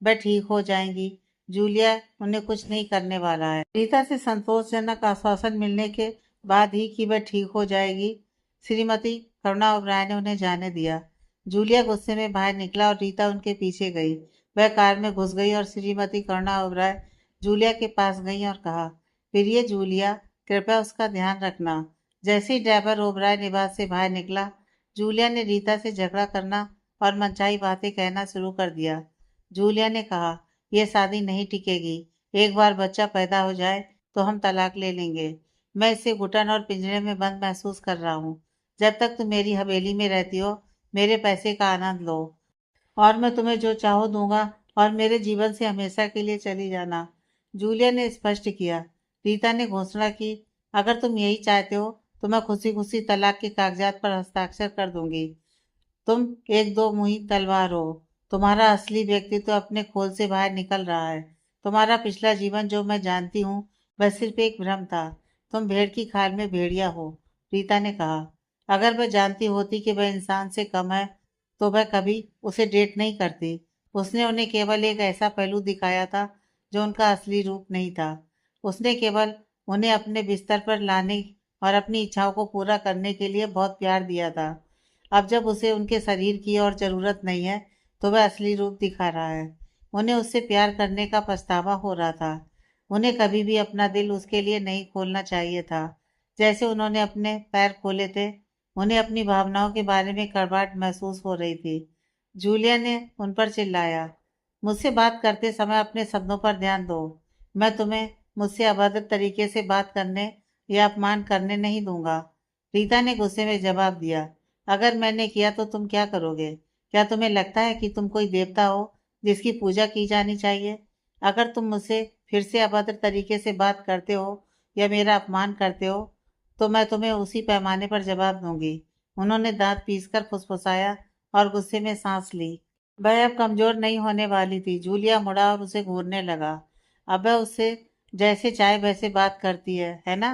वह ठीक हो जाएंगी। जूलिया, उन्हें कुछ नहीं करने वाला है। रीता से संतोषजनक आश्वासन मिलने के बाद ही कि वह ठीक हो जाएगी, श्रीमती करुणा ओबराय ने उन्हें जाने दिया। जूलिया गुस्से में बाहर निकला और रीता उनके पीछे गई। वह कार में घुस गई और श्रीमती करुणा ओबराय जूलिया के पास गई और कहा, प्रिय जूलिया, कृपया उसका ध्यान रखना। जैसे ही ड्राइवर ओबराय निवास से बाहर निकला, जूलिया ने रीता से झगड़ा करना और मनचाही बातें कहना शुरू कर दिया। जूलिया ने कहा, यह शादी नहीं टिकेगी। एक बार बच्चा पैदा हो जाए तो हम तलाक ले लेंगे। मैं इसे घुटन और पिंजरे में बंद महसूस कर रहा हूँ। जब तक तुम मेरी हवेली में रहती हो, मेरे पैसे का आनंद लो और मैं तुम्हें जो चाहो दूंगा और मेरे जीवन से हमेशा के लिए चली जाना। जूलिया ने स्पष्ट किया। रीता ने घोषणा की, अगर तुम यही चाहते हो तो मैं खुशी खुशी तलाक के कागजात पर हस्ताक्षर कर दूंगी। तुम एक दो मुहिम तलवार हो। तुम्हारा असली व्यक्तित्व अपने खोल से बाहर निकल रहा है। तुम्हारा पिछला जीवन जो मैं जानती हूँ वह सिर्फ एक भ्रम था। तुम भेड़ की खाल में भेड़िया हो। रीता ने कहा, अगर वह जानती होती कि वह इंसान से कम है तो वह कभी उसे डेट नहीं करती। उसने उन्हें केवल एक ऐसा पहलू दिखाया था जो उनका असली रूप नहीं था। उसने केवल उन्हें अपने बिस्तर पर लाने और अपनी इच्छाओं को पूरा करने के लिए बहुत प्यार दिया था। अब जब उसे उनके शरीर की और जरूरत नहीं है तो वह असली रूप दिखा रहा है। उन्हें उससे प्यार करने का पछतावा हो रहा था। उन्हें कभी भी अपना दिल उसके लिए नहीं खोलना चाहिए था, जैसे उन्होंने अपने पैर खोले थे। उन्हें अपनी भावनाओं के बारे में कड़वाहट महसूस हो रही थी। जूलिया ने उन पर चिल्लाया, मुझसे बात करते समय अपने शब्दों पर ध्यान दो। मैं तुम्हें मुझसे अभद्र तरीके से बात करने या अपमान करने नहीं दूंगा। रीता ने गुस्से में जवाब दिया, अगर मैंने किया तो तुम क्या करोगे? क्या तुम्हें लगता है कि तुम कोई देवता हो जिसकी पूजा की जानी चाहिए? अगर तुम मुझसे फिर से अभद्र तरीके से बात करते हो या मेरा अपमान करते हो तो मैं तुम्हें उसी पैमाने पर जवाब दूंगी। उन्होंने दांत पीसकर फुसफुसाया और गुस्से में सांस ली। वह अब कमजोर नहीं होने वाली थी। जूलिया मुड़ा और उसे घूरने लगा। अब वह उससे जैसे चाहे वैसे बात करती है ना?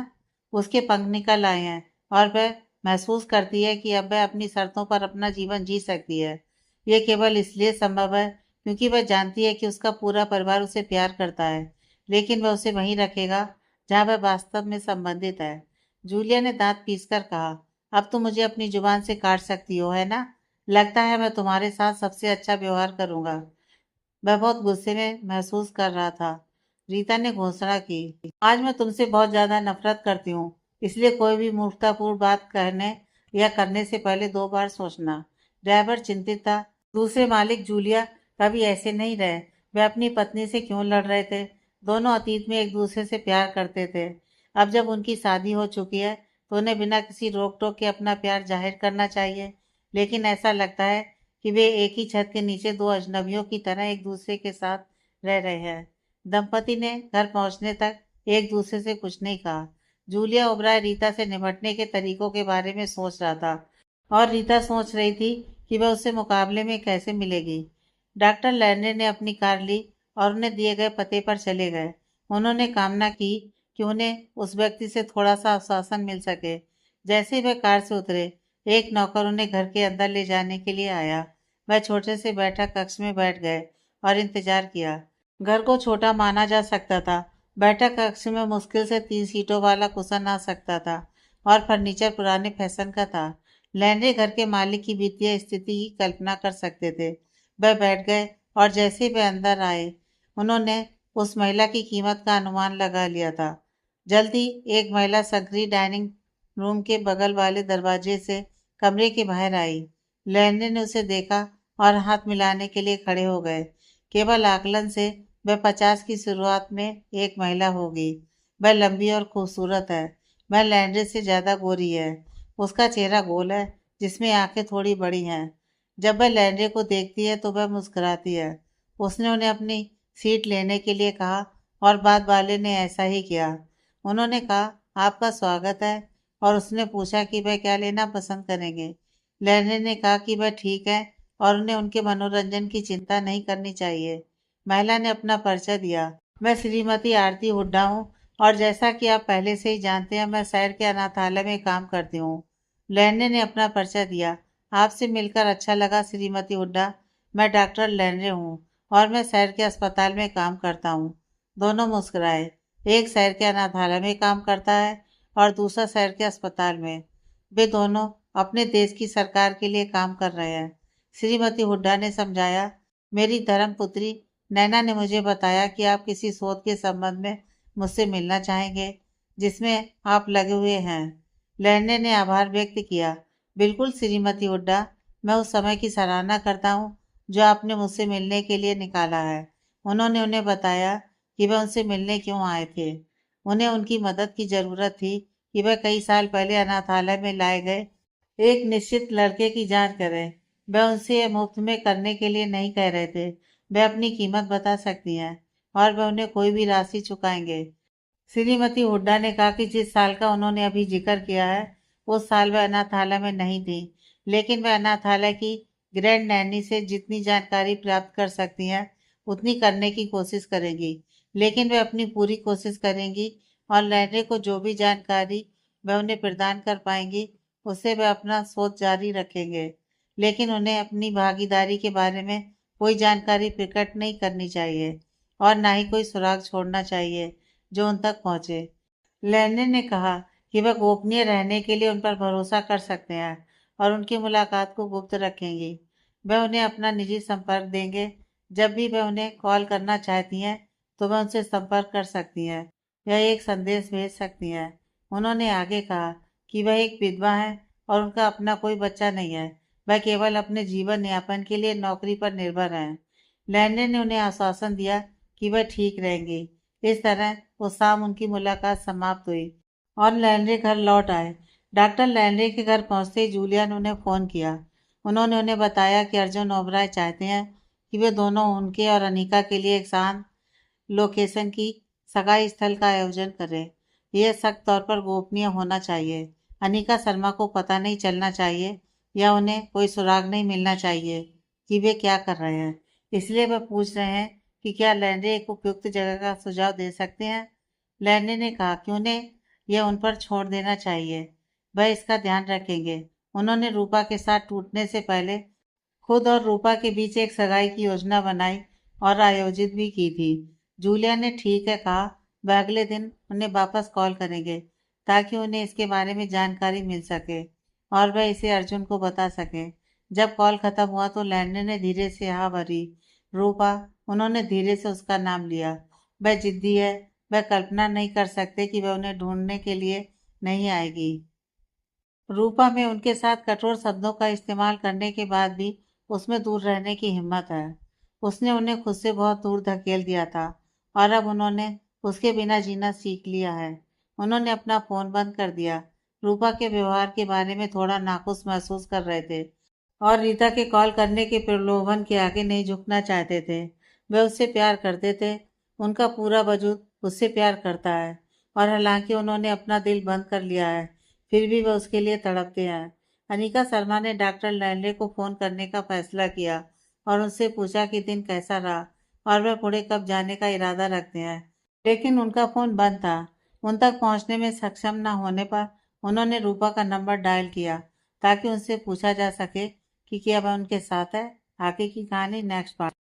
उसके पंख निकल आए हैं और वह महसूस करती है कि अब वह अपनी शर्तों पर अपना जीवन जी सकती है। यह केवल इसलिए संभव है क्योंकि वह जानती है कि उसका पूरा परिवार उसे प्यार करता है, लेकिन वह उसे वहीं रखेगा जहाँ वह वास्तव में संबंधित है। जूलिया ने दांत पीसकर कहा, अब तुम मुझे अपनी जुबान से काट सकती हो, है ना? लगता है मैं तुम्हारे साथ सबसे अच्छा व्यवहार करूंगा। वह बहुत गुस्से में महसूस कर रहा था। रीता ने घोषणा की, आज मैं तुमसे बहुत ज्यादा नफरत करती हूँ, इसलिए कोई भी मूर्खतापूर्ण बात कहने या करने से पहले 2 बार सोचना। ड्राइवर चिंतित था। दूसरे मालिक जूलिया कभी ऐसे नहीं रहे। वे अपनी पत्नी से क्यों लड़ रहे थे? दोनों अतीत में एक दूसरे से प्यार करते थे। अब जब उनकी शादी हो चुकी है तो उन्हें बिना किसी रोक टोक के अपना प्यार जाहिर करना चाहिए, लेकिन ऐसा लगता है कि वे एक ही छत के नीचे दो अजनबियों की तरह एक दूसरे के साथ रह रहे हैं। दंपति ने घर पहुंचने तक एक दूसरे से कुछ नहीं कहा। जूलिया ओबराय रीता से निपटने के तरीकों के बारे में सोच रहा था और रीता सोच रही थी कि वह उससे मुकाबले में कैसे मिलेगी। डॉक्टर लैंडे ने अपनी कार ली और उन्हें दिए गए पते पर चले गए। उन्होंने कामना की कि उन्हें उस व्यक्ति से थोड़ा सा आश्वासन मिल सके। जैसे ही वह कार से उतरे, एक नौकर उन्हें घर के अंदर ले जाने के लिए आया। वह छोटे से बैठक कक्ष में बैठ गए और इंतजार किया। घर को छोटा माना जा सकता था। बैठक कक्ष में मुश्किल से 3 सीटों वाला कुशन आ सकता था और फर्नीचर पुराने फैशन का था। लैंड्रे घर के मालिक की वित्तीय स्थिति की कल्पना कर सकते थे। वह बैठ गए और जैसे वे अंदर आए, उन्होंने उस महिला की कीमत का अनुमान लगा लिया था। जल्दी एक महिला संकरी डाइनिंग रूम के बगल वाले दरवाजे से कमरे के बाहर आई। लैंड्रे ने उसे देखा और हाथ मिलाने के लिए खड़े हो गए। केवल आकलन से वह 50 की शुरुआत में एक महिला होगी। वह लंबी और खूबसूरत है। वह लैंड्रे से ज्यादा गोरी है। उसका चेहरा गोल है, जिसमें आंखें थोड़ी बड़ी हैं। जब वह लैंड्रे को देखती है तो वह मुस्कुराती है। उसने उन्हें अपनी सीट लेने के लिए कहा और बाद वाले ने ऐसा ही किया। उन्होंने कहा, आपका स्वागत है, और उसने पूछा कि वह क्या लेना पसंद करेंगे। लैंड्रे ने कहा कि वह ठीक है और उन्हें उनके मनोरंजन की चिंता नहीं करनी चाहिए। महिला ने अपना परिचय दिया, मैं श्रीमती आरती हुड्डा हूँ और जैसा कि आप पहले से ही जानते हैं, मैं शहर के अनाथालय में काम करती हूँ। लैंड्रे ने अपना परिचय दिया, आपसे मिलकर अच्छा लगा श्रीमती हुड्डा। मैं डॉक्टर लैंड्रे हूँ और मैं शहर के अस्पताल में काम करता हूँ। दोनों मुस्कुराए। एक शहर के अनाथालय में काम करता है और दूसरा शहर के अस्पताल में। वे दोनों अपने देश की सरकार के लिए काम कर रहे हैं। श्रीमती हुड्डा ने समझाया, मेरी धर्मपुत्री नैना ने मुझे बताया कि आप किसी शोध के संबंध में मुझसे मिलना चाहेंगे जिसमें आप लगे हुए हैं। लैंडे ने आभार व्यक्त किया। बिल्कुल श्रीमती हुड्डा, मैं उस समय की सराहना करता हूँ जो आपने मुझसे मिलने के लिए निकाला है। उन्होंने उन्हें बताया कि वह उनसे मिलने क्यों आए थे। उन्हें उनकी मदद की जरूरत थी कि वह कई साल पहले अनाथालय में लाए गए एक निश्चित लड़के की जांच करें। वह उनसे यह मुफ्त में करने के लिए नहीं कह रहे थे। वह अपनी कीमत बता सकती हैं और वह उन्हें कोई भी राशि चुकाएंगे। श्रीमती हुड्डा ने कहा कि जिस साल का उन्होंने अभी जिक्र किया है, उस साल वह अनाथालय में नहीं थी, लेकिन वह अनाथालय की ग्रैंड नैनी से जितनी जानकारी प्राप्त कर सकती हैं उतनी करने की कोशिश करेंगी। लेकिन वह अपनी पूरी कोशिश करेंगी और लैंड्रे को जो भी जानकारी वह उन्हें प्रदान कर पाएंगी उससे वह अपना शोध जारी रखेंगे। लेकिन उन्हें अपनी भागीदारी के बारे में कोई जानकारी प्रकट नहीं करनी चाहिए और ना ही कोई सुराग छोड़ना चाहिए जो उन तक पहुंचे। लेनिन ने कहा कि वह गोपनीय रहने के लिए उन पर भरोसा कर सकते हैं और उनकी मुलाकात को गुप्त रखेंगी। वह उन्हें अपना निजी संपर्क देंगे। जब भी वह उन्हें कॉल करना चाहती हैं तो वह उनसे संपर्क कर सकती हैं या एक संदेश भेज सकती हैं। उन्होंने आगे कहा कि वह एक विधवा है और उनका अपना कोई बच्चा नहीं है। वह केवल अपने जीवन यापन के लिए नौकरी पर निर्भर हैं। लैंडन ने उन्हें आश्वासन दिया कि वह ठीक रहेंगी। इस तरह उस शाम उनकी मुलाकात समाप्त हुई और लैंड्रे घर लौट आए। डॉक्टर लैंड्रे के घर पहुंचते ही जूलिया ने उन्हें फ़ोन किया। उन्होंने उन्हें बताया कि अर्जुन ओबराय चाहते हैं कि वे दोनों उनके और अनीका के लिए एक शांत लोकेशन की सगाई स्थल का आयोजन करें। यह सख्त तौर पर गोपनीय होना चाहिए। अनीका शर्मा को पता नहीं चलना चाहिए या उन्हें कोई सुराग नहीं मिलना चाहिए कि वे क्या कर रहे हैं। इसलिए वे पूछ रहे हैं कि क्या लैंड्रे एक उपयुक्त जगह का सुझाव दे सकते हैं। लैंड्रे ने कहा कि उन्हें यह उन पर छोड़ देना चाहिए। वह इसका ध्यान रखेंगे। उन्होंने रूपा के साथ टूटने से पहले खुद और रूपा के बीच एक सगाई की योजना बनाई और आयोजित भी की थी। जूलिया ने ठीक है कहा। वह अगले दिन उन्हें वापस कॉल करेंगे ताकि उन्हें इसके बारे में जानकारी मिल सके और वह इसे अर्जुन को बता सके। जब कॉल खत्म हुआ तो लैंडन ने धीरे से हाँ भरी। रूपा, उन्होंने धीरे से उसका नाम लिया। वह जिद्दी है। वह कल्पना नहीं कर सकते कि वह उन्हें ढूंढने के लिए नहीं आएगी। रूपा में उनके साथ कठोर शब्दों का इस्तेमाल करने के बाद भी उसमें दूर रहने की हिम्मत है। उसने उन्हें खुद से बहुत दूर धकेल दिया था और अब उन्होंने उसके बिना जीना सीख लिया है। उन्होंने अपना फोन बंद कर दिया। रूपा के व्यवहार के बारे में थोड़ा नाखुश महसूस कर रहे थे और रीता के कॉल करने के प्रलोभन के आगे नहीं झुकना चाहते थे। वे उससे प्यार करते थे। उनका पूरा वजूद उससे प्यार करता है और हालांकि उन्होंने अपना दिल बंद कर लिया है, फिर भी वह उसके लिए तड़पते हैं। अनिका शर्मा ने डॉक्टर लैंडले को फोन करने का फैसला किया और उनसे पूछा कि दिन कैसा रहा और वह पुणे कब जाने का इरादा रखते हैं। लेकिन उनका फोन बंद था। उन तक पहुंचने में सक्षम न होने पर उन्होंने रूपा का नंबर डायल किया ताकि उनसे पूछा जा सके कि क्या वह उनके साथ है। आगे की कहानी नेक्स्ट पार्ट।